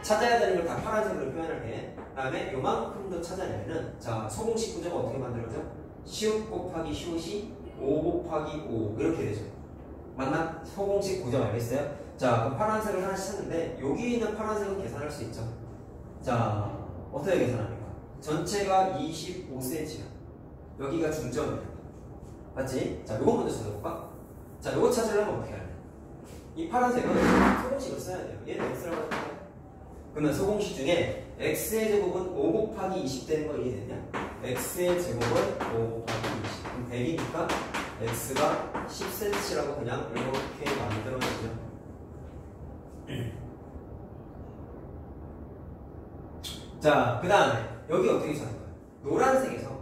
찾아야 되는 걸 다 파란색으로 표현할게. 그 다음에 요만큼 더 찾아내면은 자, 소공식 구조가 어떻게 만들어져? 시옷 곱하기 시옷이 5 곱하기 5 이렇게 되죠. 맞나? 소공식 구조 알겠어요? 자, 그럼 파란색을 하나씩 찾는데 여기 있는 파란색은 계산할 수 있죠. 자, 어떻게 계산합니까? 전체가 25cm야. 여기가 중점이야. 맞지? 자, 요거 먼저 찾아볼까? 자, 요거 찾으려면 어떻게 해야 돼? 이 파란색은 소공식을 써야 돼요. 얘는 x라고 할까요? 그러면 소공식 중에 x의 제곱은 5 곱하기 20 되는 거 이해되냐? x의 제곱은 5 곱하기 20. 그럼 100이니까
x가 10cm라고 그냥 이렇게 만들어지죠. 자, 그 다음에 여기 어떻게 찾는 거야? 노란색에서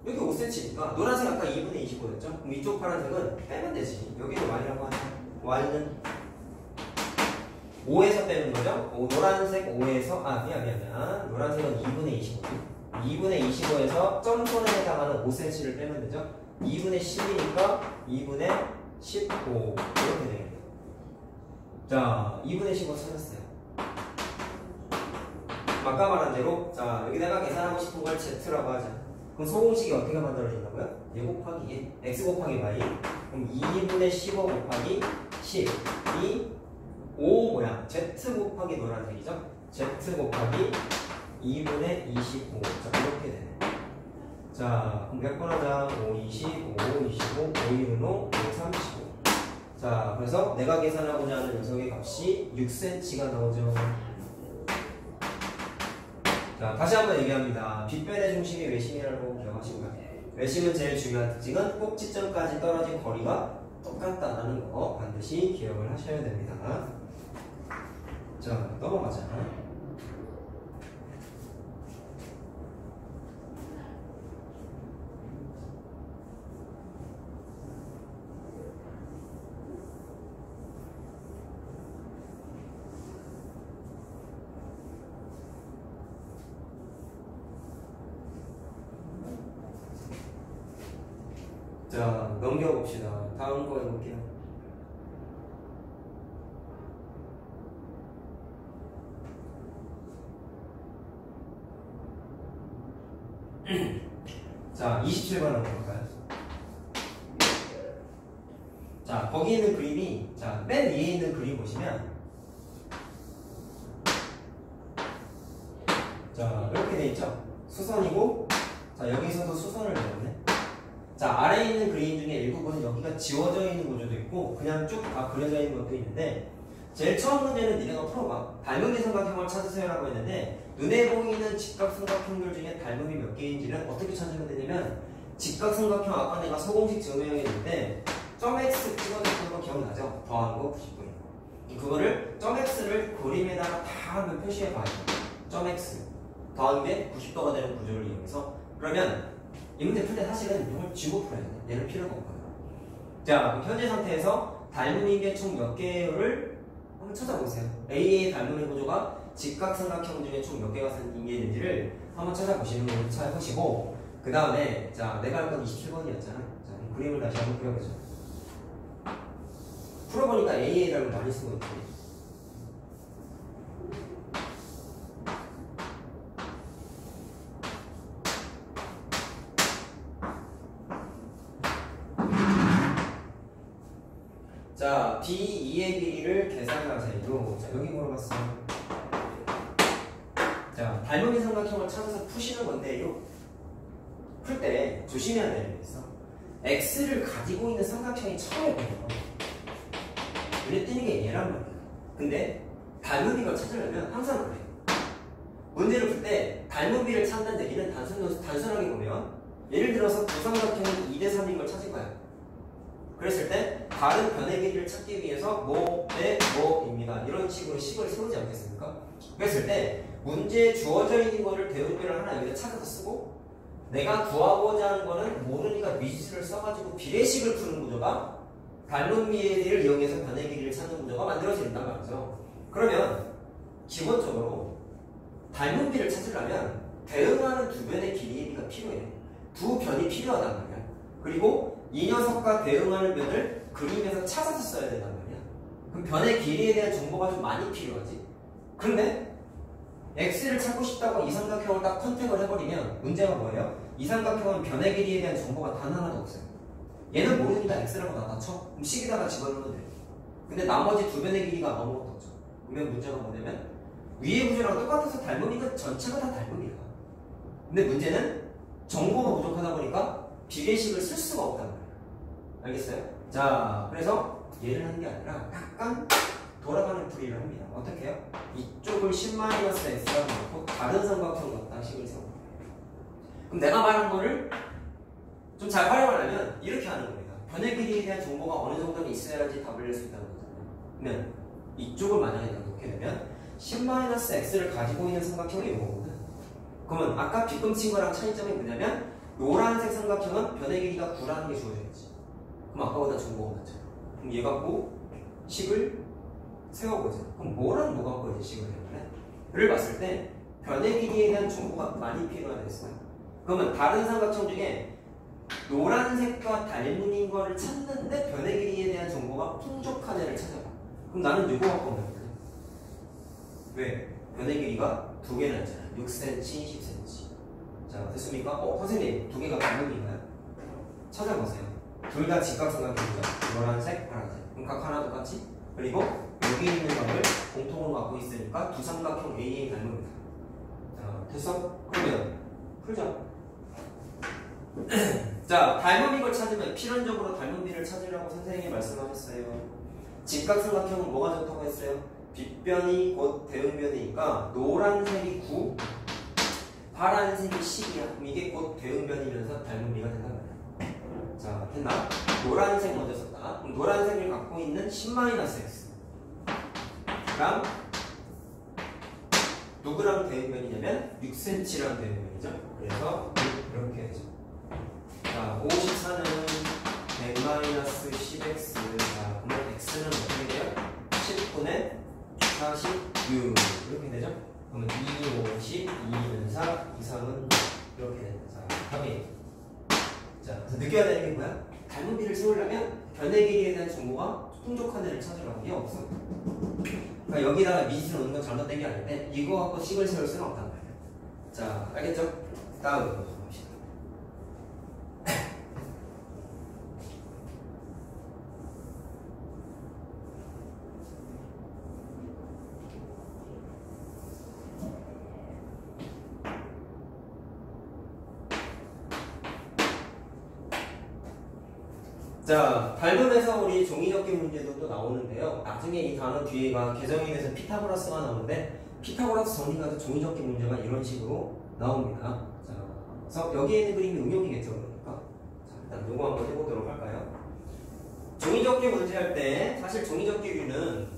여기 5cm니까 노란색 아까 2분의 25였죠? 그럼 이쪽 파란색은 빼면 되지. 여기는 y라고 하자. y는 5에서 빼는 거죠? 노란색 5에서 미안. 노란색은 2분의 25. 2분의 25에서 점선에 해당하는 5cm를 빼면 되죠? 2분의 10이니까 2분의 15 이렇게 되겠네요. 자, 2분의 15 찾았어요. 아까 말한 대로 자 여기다가 계산하고 싶은 걸 z라고 하자. 그럼 소공식이 어떻게 만들어진다고요? 얘 곱하기 얘 x 곱하기 y. 그럼 2분의 15 곱하기 10 이 5 뭐야? z 곱하기 노란색이죠? z 곱하기 2분의 25. 자 이렇게 되네. 자 그럼 몇 번 하자? 5, 20, 5, 25, 5, 1은 5, 35. 자 그래서 내가 계산하고자 하는 녀석의 값이 6cm가 나오죠. 자 다시 한번 얘기합니다. 빗변의 중심이 외심이라고 기억하시고요. 외심은 제일 중요한 특징은 꼭지점까지 떨어진 거리가 똑같다는 거 반드시 기억을 하셔야 됩니다. 자 넘어가자. 자, 넘겨봅시다. 다음 거 해볼게요. 자, 27번 한번 볼까요? 자, 거기 있는 그림이, 자, 맨 위에 있는 그림 보시면, 자, 이렇게 돼 있죠? 수선이고, 자, 여기서도 수선을 내렸네. 자, 아래에 있는 그림 중에 일부분은 여기가 지워져 있는 구조도 있고 그냥 쭉 다 그려져 있는 것도 있는데 제일 처음 문제는 니네가 풀어봐. 닮음이 삼각형을 찾으세요 라고 했는데 눈에 보이는 직각삼각형들 중에 닮음이 몇 개인지는 어떻게 찾으면 되냐면 직각삼각형 아까 내가 소공식 증명했는데 점 x 찍어줬던 거 기억나죠? 더한 거 99인 거. 그거를 점 x를 그림에다가 다 한번 표시해 봐요. 점 x 더한 게 90도가 되는 구조를 이용해서 그러면 이 문제 풀 때 사실은 이걸 쥐고 풀어야 돼. 얘는 필요가 없거든. 자, 현재 상태에서 닮음인 게 총 몇 개를 한번 찾아보세요. A의 닮음의 구조가 직각삼각형 중에 총 몇 개가 생기는지를 한번 찾아보시는 걸 찾아보시고 그 다음에 자 내가 할 건 27번이었잖아. 자, 그림을 다시 한번 그려보죠. 풀어보니까 A의 닮을 많이 쓰고 있지. 자, B2의 길이를 계산하세요. 자, 여기 물어봤어. 자, 닮음의 삼각형을 찾아서 푸시는 건데요. 풀 때 조심해야 되는 게 있어. X를 가지고 있는 삼각형이 처음에 보여요. 눈에 띄는 게 얘란 말이야. 근데 닮은 비를 찾으려면 항상 그래. 문제를 풀 때 닮은 비를 찾는 얘기는 단순하게 보면 예를 들어서 두 삼각형이 2대 3인 걸 찾을 거야. 그랬을 때 다른 변의 길이를 찾기 위해서 뭐 대 뭐입니다. 이런 식으로 식을 세우지 않겠습니까? 그랬을 때 문제에 주어져 있는 거를 대응비를 하나 여기다 찾아서 쓰고 내가 구하고자 하는 거는 모르니까 미지수를 써가지고 비례식을 푸는 구조가 닮은 비를 이용해서 변의 길이를 찾는 구조가 만들어진단 말이죠. 그러면 기본적으로 닮은 비를 찾으려면 대응하는 두 변의 길이의 비가 필요해. 두 변이 필요하단 말이야. 그리고 이 녀석과 대응하는 변을 그림에서 찾아서 써야 된단 말이야. 그럼 변의 길이에 대한 정보가 좀 많이 필요하지. 그런데 x를 찾고 싶다고 이 삼각형을 딱 컨택을 해버리면 문제가 뭐예요? 이 삼각형은 변의 길이에 대한 정보가 단 하나도 없어요. 얘는 모르니까 x라고 나눠쳐. 그럼 식에다가 집어넣으면 돼. 근데 나머지 두 변의 길이가 아무것도 없죠. 그러면 문제가 뭐냐면 위의 구조랑 똑같아서 닮으니까 전체가 다 닮음이야. 근데 문제는 정보가 부족하다 보니까 비례식을 쓸 수가 없단 말이야. 알겠어요? 자, 그래서 얘를 하는 게 아니라 약간 돌아가는 풀이를 합니다. 어떻게 해요? 이쪽을 10-x라고 놓고 다른 삼각형 갖다 식을 세워. 그럼 내가 말한 거를 좀 잘 활용하려면 이렇게 하는 거예요. 변의 길이에 대한 정보가 어느 정도는 있어야지 답을 낼 수 있다는 거잖아요. 그러면 이쪽을 만약에 넣게 되면 10-x를 가지고 있는 삼각형이 이거거든. 그러면 아까 빗금친 거랑 차이점이 뭐냐면 노란색 삼각형은 변의 길이가 9라는 게 주어져있지. 그럼 아까보다 정보가 많죠. 그럼 얘 갖고 식을 세워보자. 그럼 뭐랑 뭐 갖고 이제 식을 세우래? 를 봤을 때 변의 길이에 대한 정보가 많이 필요하겠어요. 그러면 다른 삼각형 중에 노란색과 닮은 거를 찾는데 변의 길이에 대한 정보가 풍족한 애를 찾아봐. 그럼 나는 이거 갖고 오면 돼. 왜? 변의 길이가 두 개나 있잖아. 6cm, 10cm. 자, 됐습니까? 선생님, 두 개가 닮은인가요? 찾아보세요. 둘 다 직각삼각형이죠. 노란색, 파란색. 그럼 각 하나 똑같지? 그리고 여기 있는 각을 공통으로 갖고 있으니까 두 삼각형 A의 닮음이다. 자, 됐어? 그러면 풀자. 자, 닮은 걸 찾으면 필연적으로 닮은 비를 찾으라고 선생님이 말씀하셨어요. 직각삼각형은 뭐가 좋다고 했어요? 빗변이 곧 대응변이니까 노란색이 9, 파란색이 10이야. 그럼 이게 곧 대응변이면서 닮은 비가 된단 말이야. 자, 됐나? 노란색 먼저 썼다. 그럼 노란색을 갖고 있는 10-x 랑 누구랑 대응변이냐면 6cm랑 대응변이죠. 그래서 이렇게 되죠. 자, 54는 100-10x. 자, 그러면 x는 어떻게 돼요? 10분의 46 이렇게 되죠? 그러면 2, 50, 2는 4, 2, 3은 이렇게 됩니다. 자, 답이. 자, 그래서 느껴야 되는 게 뭐야? 닮은 비를 세우려면 변의 길이에 대한 정보가 풍족한 애를 찾으라고. 이게 없어. 그러니까 여기다가 미지를 놓는 건 잘못된 게 아닌데 이거 갖고 식을 세울 수는 없단 말이야. 자, 알겠죠? 다음 봅시다. 자, 닮음에서 우리 종이접기 문제도 또 나오는데요. 나중에 이 단어 뒤에가 개정인에서 피타고라스가 나오는데 피타고라스 정리가도 종이접기 문제가 이런 식으로 나옵니다. 자, 그래서 여기에 있는 그림이 응용이겠죠, 그러니까. 자, 일단 요거 한번 해보도록 할까요? 종이접기 문제 할 때 사실 종이접기류는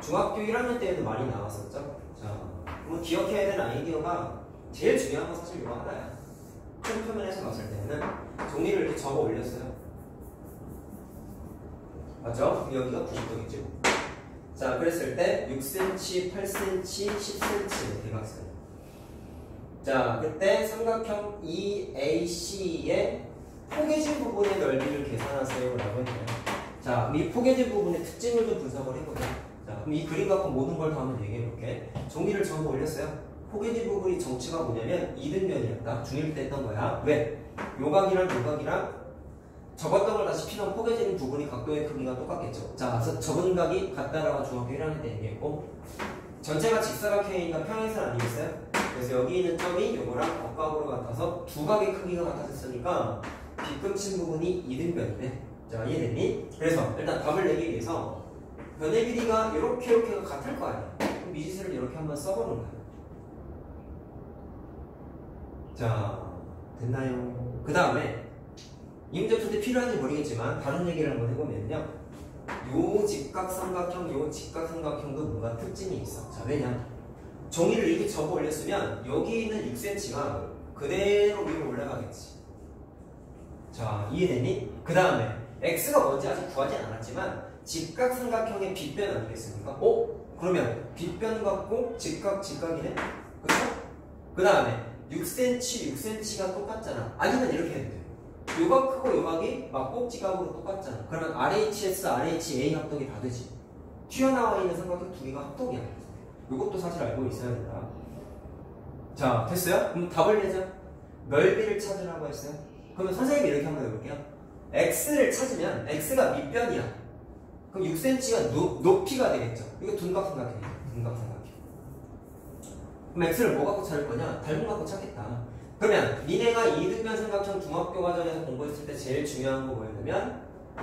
중학교 1학년 때에도 많이 나왔었죠. 자, 그럼 기억해야 되는 아이디어가 제일 중요한 건 사실 이거 하나야. 큰 표면에서 봤을 때는 종이를 이렇게 접어 올렸어요. 맞죠? 여기가 90도겠죠? 자, 그랬을 때 6cm, 8cm, 10cm 대각선. 자, 그때 삼각형 EAC의 포개진 부분의 넓이를 계산하세요 라고 했네요. 자, 이 포개진 부분의 특징을 좀 분석을 해보자. 자, 그럼 이 그림 갖고 모든 걸 다 한번 얘기해볼게. 종이를 접어 올렸어요. 포개진 부분이 정치가 뭐냐면 이등변이었다. 중1 때 했던 거야. 왜? 요각이랑 접었던 걸 다시 피면 포개지는 부분이 각도의 크기가 똑같겠죠. 자, 그래서 접은 각이 같다라고 중학교 1학년 때 얘기했고 전체가 직사각형이니까 평행선 아니겠어요? 그래서 여기 있는 점이 요거랑 억각으로 같아서 두 각의 크기가 같아졌으니까 빗금친 부분이 이등변이네. 자, 이해됐니? 그래서 일단 답을 내기 위해서 변의 길이가 이렇게가 같을 거 아니야. 그럼 미지수를 이렇게 한번 써보는 거야. 자, 됐나요? 그 다음에 이 문제 풀 때 필요한지 모르겠지만 다른 얘기를 한번 해보면요. 요 직각삼각형, 요 직각삼각형도 뭔가 특징이 있어. 자, 왜냐? 종이를 이렇게 접어 올렸으면 여기 있는 6cm가 그대로 위로 올라가겠지. 자, 이해됐니? 그 다음에 x가 뭔지 아직 구하지 않았지만 직각삼각형의 빗변 아니겠습니까? 그러면 빗변 같고 직각이네? 그쵸? 그 다음에 6cm가 똑같잖아. 아니면 이렇게 해도 돼. 요각 크고 요각이 막꼭지각으로 똑같잖아. 그러면 RHS, RHA 합동이 다 되지. 튀어나와 있는 삼각형 두 개가 합동이야. 요것도 사실 알고 있어야 된다. 자, 됐어요? 그럼 답을 내자. 넓이를 찾으라고 했어요. 그러면 선생님이 이렇게 한번 해볼게요. x를 찾으면 x가 밑변이야. 그럼 6cm가 높이가 되겠죠. 이거 둔각삼각형이야. 둔각삼각형. 그럼 x를 뭐 갖고 찾을 거냐? 닮은 갖고 찾겠다. 그러면 니네가 이등변 삼각형 중학교 과정에서 공부했을 때 제일 중요한 거 뭐였냐면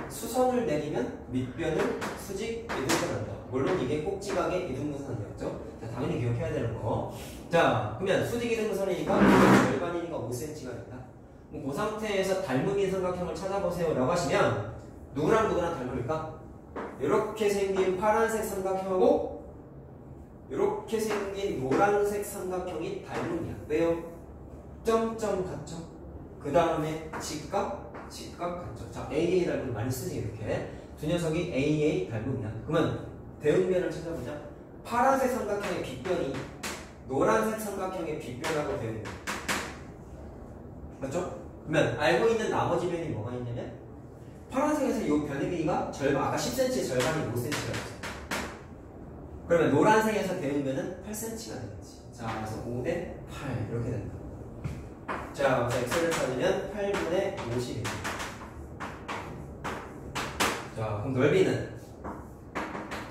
수선을 내리면 밑변을 수직 이등분한다. 물론 이게 꼭지각의 이등분선이었죠. 자, 당연히 기억해야 되는 거. 자, 그러면 수직 이등분선이니까 절반이니까 5cm가 된다. 그 상태에서 닮음인 삼각형을 찾아보세요 라고 하시면 누구랑 누구랑 닮음일까? 이렇게 생긴 파란색 삼각형하고 이렇게 생긴 노란색 삼각형이 닮음이야. 왜요? 점점 같죠? 그 다음에 직각 같죠? 자, AA 닮음 많이 쓰지 이렇게. 두 녀석이 AA 닮음이야. 그러면 대응변을 찾아보자. 파란색 삼각형의 빗변이 노란색 삼각형의 빗변하고 대응변. 맞죠? 그러면 알고 있는 나머지 변이 뭐가 있냐면 파란색에서 이 변의 길이가 절반, 아까 10cm 절반이 5cm가 있죠. 그러면 노란색에서 대응변은 8cm가 되겠지. 자, 그래서 5대 8 이렇게 된다. 자, x를 찾으면 8분의 50입니다. 자, 그럼 넓이는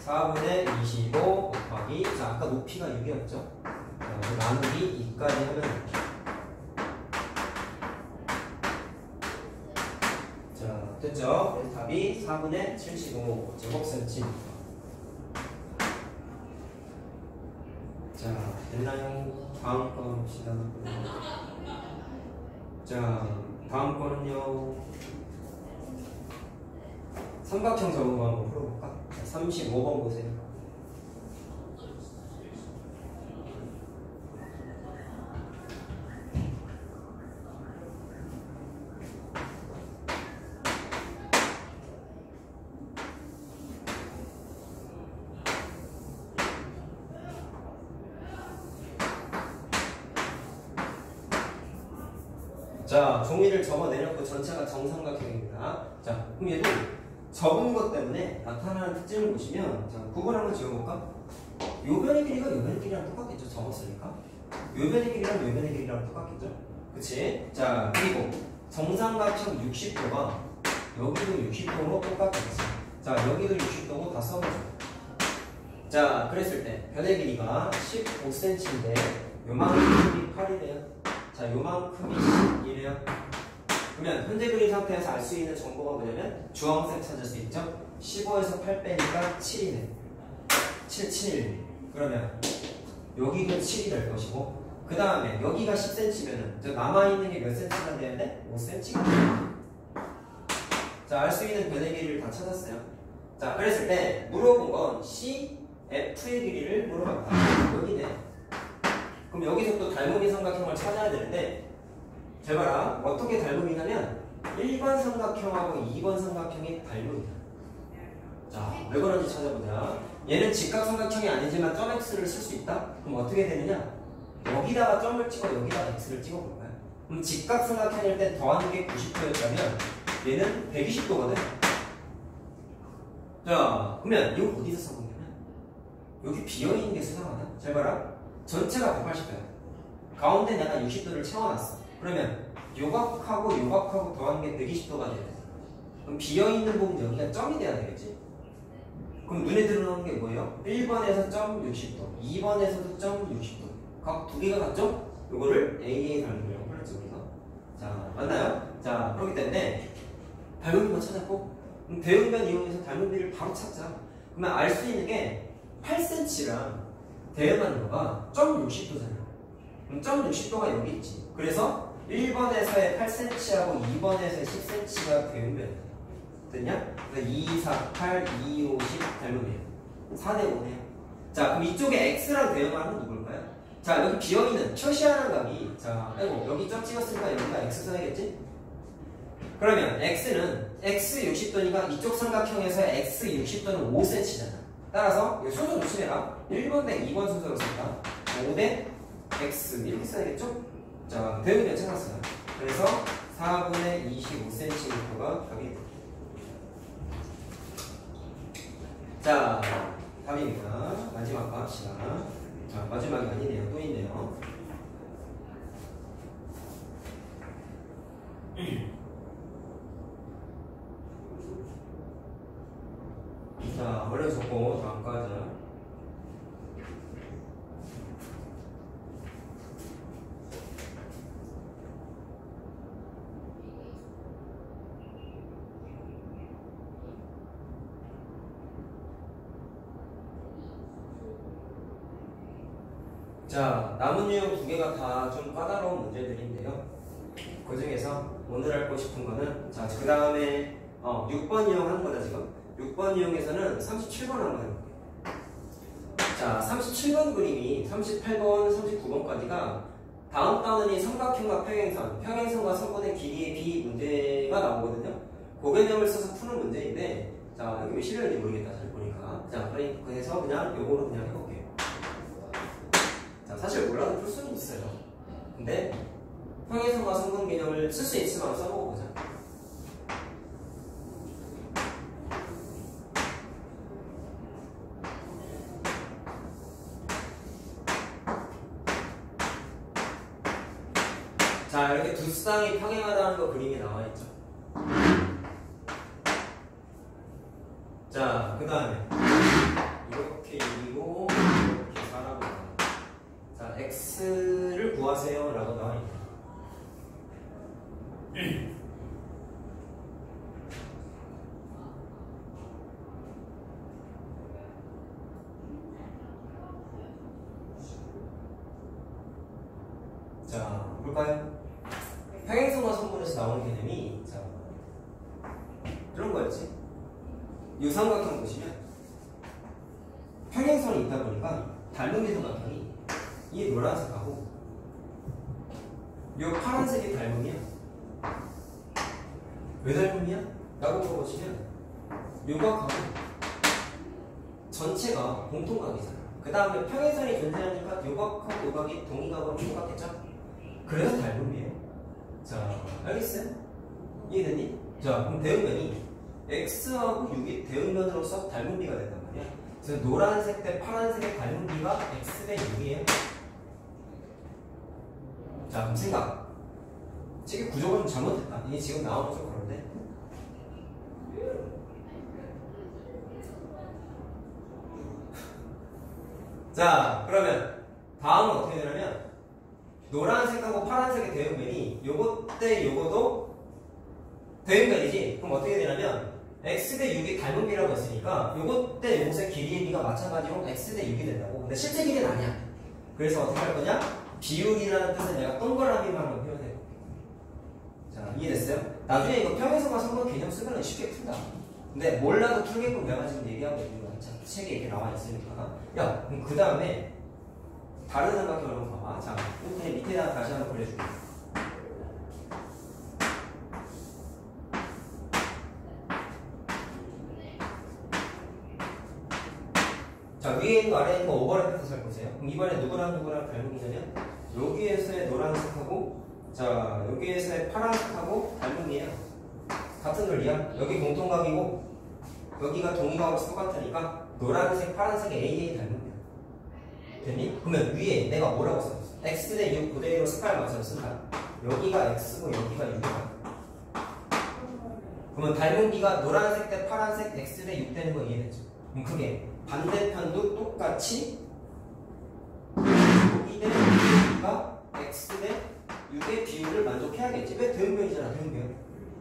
4분의 25 곱하기, 자, 아까 높이가 6이었죠? 자, 나누기 2까지 하면 이렇게. 자, 됐죠? 그래서 답이 4분의 75 제곱센티미터. 자, 됐나요? 다음 거 봅시다. 자, 다음 거는요. 삼각형 적은 거 한번 풀어볼까? 35번 보세요. 자, 종이를 접어 내렸고 전체가 정삼각형입니다. 자, 그럼 얘도 접은 것 때문에 나타나는 특징을 보시면, 자, 구분 한번 지어볼까? 요 변의 길이가 요 변의 길이랑 똑같겠죠? 접었으니까. 요 변의 길이랑 요 변의 길이랑 똑같겠죠? 그치? 자, 그리고 정삼각형 60도가 여기도 60도로 똑같겠지. 자, 여기도 60도고 다 써보죠. 자, 그랬을 때 변의 길이가 15cm인데 요만큼이 8이래요. 자, 요만큼이 10이래요. 그러면 현재 그린 상태에서 알 수 있는 정보가 뭐냐면 주황색 찾을 수 있죠? 15에서 8 빼니까 7이네. 7. 그러면 여기도 7이 될 것이고, 그 다음에 여기가 10cm면은 남아있는 게 몇 cm가 되는데? 5cm가 돼요. 자, 알 수 있는 변의 길이를 다 찾았어요. 자, 그랬을 때 물어본 건 CF의 길이를 물어봤다. 여기네. 그럼 여기서 또 닮음인 삼각형을 찾아야 되는데, 잘 봐라. 어떻게 닮음이냐면 1번 삼각형하고 2번 삼각형이 닮음이야. 자, 왜 그런지 찾아보자. 얘는 직각 삼각형이 아니지만 점 x를 쓸 수 있다? 그럼 어떻게 되느냐? 여기다가 점을 찍어 여기다가 x를 찍어볼 거야. 그럼 직각 삼각형일 때 더하는 게 90도였다면 얘는 120도거든? 자, 그러면 이거 어디서 써보냐면 여기 비어있는 게 수상하다. 잘 봐라. 전체가 180도야. 가운데 내가 60도를 채워놨어. 그러면 요각하고 요각하고 더하는 게 120도가 돼야 돼. 그럼 비어있는 부분 여기가 점이 돼야 되겠지? 그럼 눈에 들어오는 게 뭐예요? 1번에서 점 60도, 2번에서도 점 60도. 각 두 개가 같죠? 요거를 AA 닮음이라고 불렀죠, 우리가. 자, 맞나요? 자, 그렇기 때문에 닮음비만 찾았고, 그럼 대응변 이용해서 닮음비를 바로 찾자. 그러면 알 수 있는 게 8cm랑 대응하는 거가 점 60도잖아. 그럼 점 60도가 여기 있지. 그래서 1번에서의 8cm하고 2번에서의 10cm가 대응변이야. 됐냐? 그래서 2, 4, 8, 2, 5, 10 닮음이에요. 4대 5네요. 자, 그럼 이쪽에 x랑 대응하는 누굴까요? 자, 여기 비어있는 표시하는 값이, 자, 아이고, 여기 점 찍었으니까 여기가 x 써야겠지? 그러면 x는 x 60도니까 이쪽 삼각형에서의 x 60도는 5cm잖아. 따라서 이 순서 조심해라. 1번 대 2번 순서로 쓸까? 5 대 x 이렇게 써야겠죠? 자, 대응변 찾았어요. 그래서 4분의 25cm가 답이 됩니다. 자, 답입니다. 마지막 거 합시다. 자, 마지막이 아니네요. 또 있네요. 자, 원래 적고 다음 거 하자. 자, 남은 유형 두 개가 다 좀 까다로운 문제들인데요. 그 중에서 오늘 알고 싶은 거는 자, 그 다음에 6번 이용하는 거다 지금. 6번 이용해서는 37번 한번 해볼게요. 자, 37번 그림이 38번, 39번까지가 다음 단원이 삼각형과 평행선, 평행선과 선분의 길이의 비 문제가 나오거든요. 그 개념을 써서 푸는 문제인데, 자, 여기 왜 실렸는지 모르겠다, 잘 보니까. 자, 그래서 그냥 요거로 그냥 해볼게요. 자, 사실 몰라도 풀 수는 있어요. 근데 평행선과 선분 개념을 쓸 수 있으면 써보고 보자. 자, 이렇게 두 쌍이 평행하다는 거 그림이 나와 있죠. 자, 그 다음에 이렇게 6이고 이렇게 4라고 나와. 자, x를 구하세요 라고 나와 있네. 자, 볼까요? 평행선과 선분에서 나오는 개념이 자, 이런 거였지. 이 삼각형 보시면 평행선이 있다 보니까 닮은 게 삼각형이 이 노란색하고 이 파란색이 닮음이야. 왜 닮음이야? 라고 물어보시면 요각하고 전체가 공통각이잖아. 그 다음에 평행선이 존재하니까 요각하고 요각이 동의각으로 똑같겠죠? 그래서 닮음이에요. 자, 알겠어요? 이해되니? 자, 그럼 대응면이 x하고 6이 대응면으로서 닮은비가 된단 말이야. 그래서 노란색 대 파란색의 닮은비가 x 대 6이에요. 자, 그럼 생각. 지금 구조가 좀 잘못됐다. 이게 지금 나오면 좀 그런데. 자, 그러면 다음은 어떻게 되냐면 노란색하고 파란색의 대응면이 요것 대 요거도 대응면이지. 그럼 어떻게 되냐면 x 대 6이 닮은 비라고 했으니까 요것 대 요것의 길이의 비가 마찬가지로 x 대 6이 된다고. 근데 실제 길이는 아니야. 그래서 어떻게 할 거냐? 비율이라는 뜻을 내가 동그라미만 한번 표현해 볼게. 자, 이해됐어요? 나중에 이거 평행선과 선분 개념 쓰면 쉽게 푼다. 근데 몰라도 풀게끔 내가 지금 얘기하고 있는 거야. 책에 이렇게 나와 있으니까. 야, 그럼 그 다음에 다른 삼각형을 한번 봐봐. 자, 그냥 밑에다 다시 한번 그려줄게. 자, 위에 있는 거 아래에 있는 거 오버랩해서 잘 보세요. 그럼 이번에 누구랑 누구랑 닮음이냐면 여기에서의 노란색하고 자, 여기에서의 파란색하고 닮음이에요. 같은 논리야. 여기 공통각이고 여기가 동의각으로 똑같으니까 노란색, 파란색 AA 닮음이야. 됐니? 그러면 위에 내가 뭐라고 썼어? x 대 6 그대로 색깔 맞춰서 쓴다. 여기가 x고 여기가 6이야. 그러면 닮은비가 노란색 대 파란색 x 대 6 되는 거 이해됐죠? 그럼 그게 반대편도 똑같이 여기 대 여기가 x 대 6의 비율을 만족해야겠지. 왜 대응면이잖아, 대응면.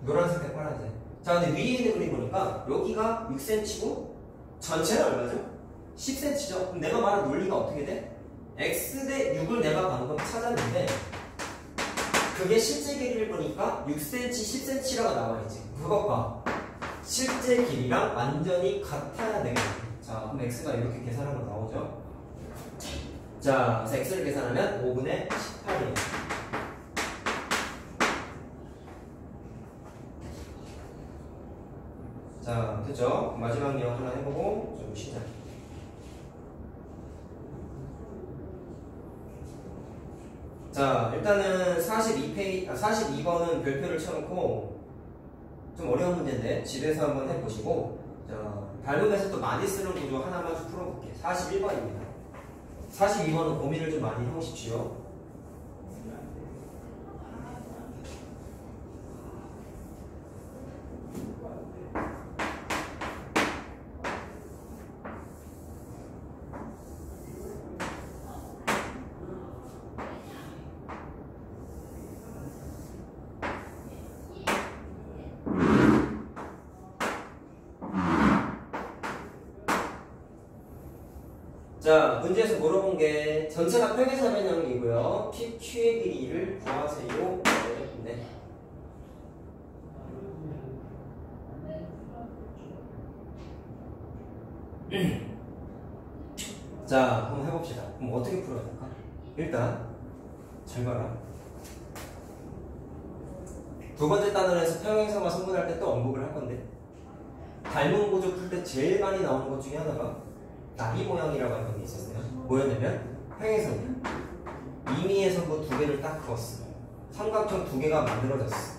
노란색 대 파란색. 자, 근데 위에 있는 그림 보니까 여기가 6cm고 전체는 얼마죠? 10cm죠. 그럼 내가 말한 논리가 어떻게 돼? x 대 6을 내가 방금 찾았는데 그게 실제 길이를 보니까 6cm, 10cm라고 나와있지. 그것과 실제 길이랑 완전히 같아야 되겠네. 자, 그럼 x가 이렇게 계산하면 나오죠. 자, 그래서 x를 계산하면 5분의 18이에요. 자, 됐죠? 마지막 내용 하나 해보고 좀 쉬자. 자, 일단은 42번은 별표를 쳐놓고 좀 어려운 문제인데 집에서 한번 해보시고 자, 닮음에서 또 많이 쓰는 구조 하나만 좀 풀어볼게요. 41번입니다. 42번은 고민을 좀 많이 해보십시오. 자, 자, 문제에서 물어본 게 전체가 평행사변형이고요. PQ의 길이를 구하세요. 네. 자, 한번 해봅시다. 그럼 어떻게 풀어야 될까? 일단 잘 봐라. 두 번째 단원에서 평행사와 성분할 때 또 언급을 할 건데, 닮은 구조 풀 때 제일 많이 나오는 것 중에 하나가 나비 모양이라고 하는 게 있었어요. 뭐였냐면 평행선이야. 임의의 선부 두 개를 딱 그었어. 삼각형 두 개가 만들어졌어.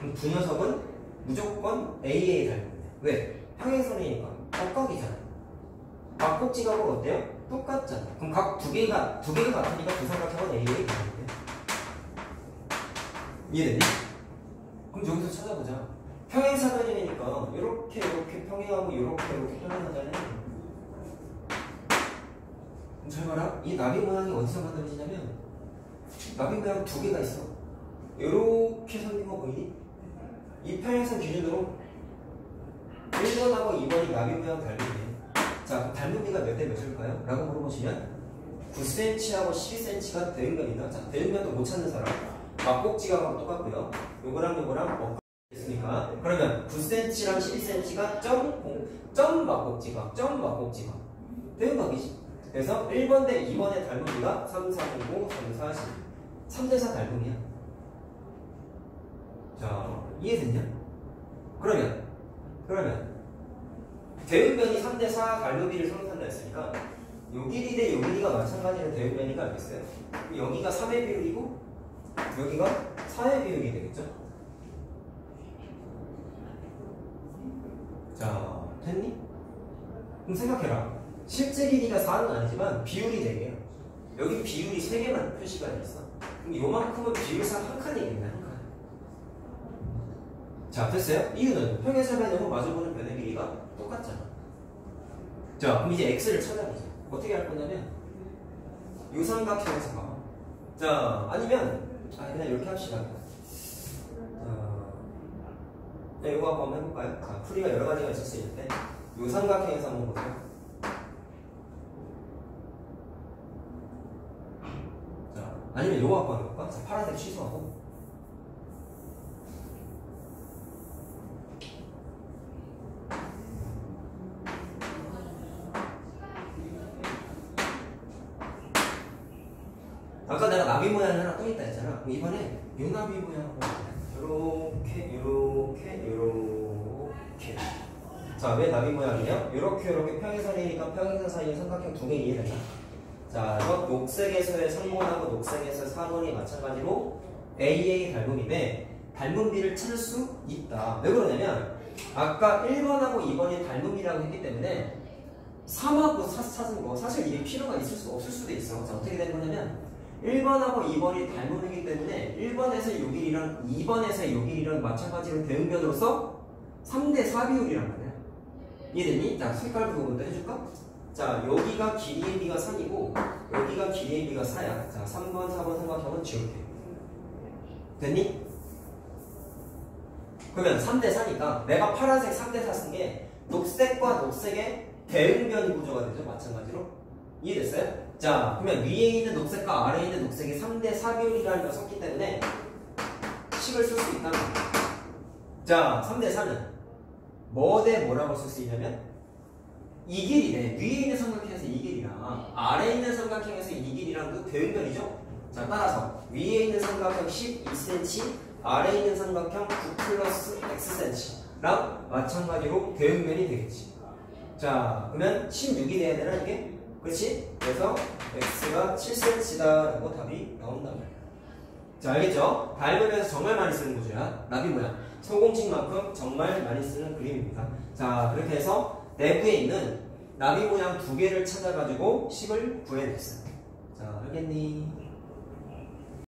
그럼 두 녀석은 무조건 AA 닮은데. 왜? 평행선이니까 깍각이잖아. 막곡지각은 어때요? 똑같잖아. 그럼 각 두 개가 같으니까 두 삼각형은 AA 닮은데. 이해됐니? 그럼 여기서 찾아보자. 평행사변이니까 이렇게 평행하고 이렇게 평행하잖아요. 잘 봐라. 이 나비 모양이 어디서 만들어지냐면 나비 모양 두 개가 있어. 이렇게 생긴 거 보이니? 이 평행선 기준으로 1번하고 2번이 나비 모양 닮은데, 자, 그럼 닮은 비가 몇 대 몇일까요? 라고 물어보시면 9cm하고 12cm가 대응면이다. 자, 대응면도 못 찾는 사람 막곡지각하고 똑같고요. 요거랑 있으니까 그러면 9cm랑 12cm가 점 막곡지각 대응각이지. 그래서 1번 대 2번의 닮음비가 3, 4, 5, 3, 4, 10 3대 4 닮음이야. 자, 이해됐냐? 그러면 대응면이 3대 4 닮음비를 성립한다 했으니까 요 길이 대 요 길이가 마찬가지로 대응면이가 알겠어요? 여기가 3의 비율이고 여기가 4의 비율이 되겠죠? 자, 됐니? 그럼 생각해라. 실제 길이가 4는 아니지만 비율이 4개야. 여기 비율이 3개만 표시가 돼 있어. 그럼 요만큼은 비율상 한 칸이겠네, 한 칸. 자, 됐어요? 이유는 평행사변하고 마주보는 변의 길이가 똑같잖아. 자, 그럼 이제 x를 찾아보자. 어떻게 할 거냐면 요 삼각형에서 봐. 자, 아니면 그냥 이렇게 합시다. 자, 이거 한번 해볼까요? 자, 풀이가 여러 가지가 있을 수 있는데 요 삼각형에서 한번 보세요. 자, 아니면 요거 한번 해볼까? 자, 파란색 취소하고. 아까 내가 나비 모양이 하나 떠있다 했잖아. 그럼 이번에 요 나비 모양으로 요렇게 자, 왜 나비 모양이에요? 요렇게 평행선이니까 평행선 사이에 삼각형 두 개 이해되나? 자, 녹색에서의 3번하고 녹색에서의 4번이 마찬가지로 AA 닮음인데 닮음비를 찾을 수 있다. 왜 그러냐면 아까 1번하고 2번이 닮음이라고 했기 때문에 3하고 4 찾은 거 사실 이게 필요가 있을 수 없을 수도 있어. 자, 어떻게 된 거냐면 1번하고 2번이 닮음이기 때문에 1번에서 요 길이랑 2번에서 요 길이랑 마찬가지로 대응변으로서 3대 4 비율이란 말이야. 이해됐니? 자, 색깔 부분도 해줄까? 자, 여기가 길이의 비가 3이고 여기가 길이의 비가 4야. 자, 3번, 4번 삼각형은 지울게. 됐니? 그러면 3대 4니까 내가 파란색 3대 4 쓴 게 녹색과 녹색의 대응변 구조가 되죠. 마찬가지로. 이해됐어요? 자, 그러면 위에 있는 녹색과 아래에 있는 녹색이 3대 4 비율이라는 걸 썼기 때문에 식을 쓸 수 있다는 거예요. 자, 3대 4는 뭐 대 뭐라고 쓸 수 있냐면 이 길이네. 위에 있는 삼각형에서 이 길이랑 아래에 있는 삼각형에서 이 길이랑도 대응변이죠. 자, 따라서 위에 있는 삼각형 12cm, 아래에 있는 삼각형 9 플러스 xcm랑 마찬가지로 대응변이 되겠지. 자, 그러면 16이 돼야 되나 이게? 그렇지? 그래서 x가 7cm다라고 답이 나온단 말이야. 자, 알겠죠? 닮으면서 정말 많이 쓰는 구조야. 나비 모양. 소공식만큼 정말 많이 쓰는 그림입니다. 자, 그렇게 해서 내부에 있는 나비 모양 두 개를 찾아가지고 식을 구해냈어요. 자, 알겠니?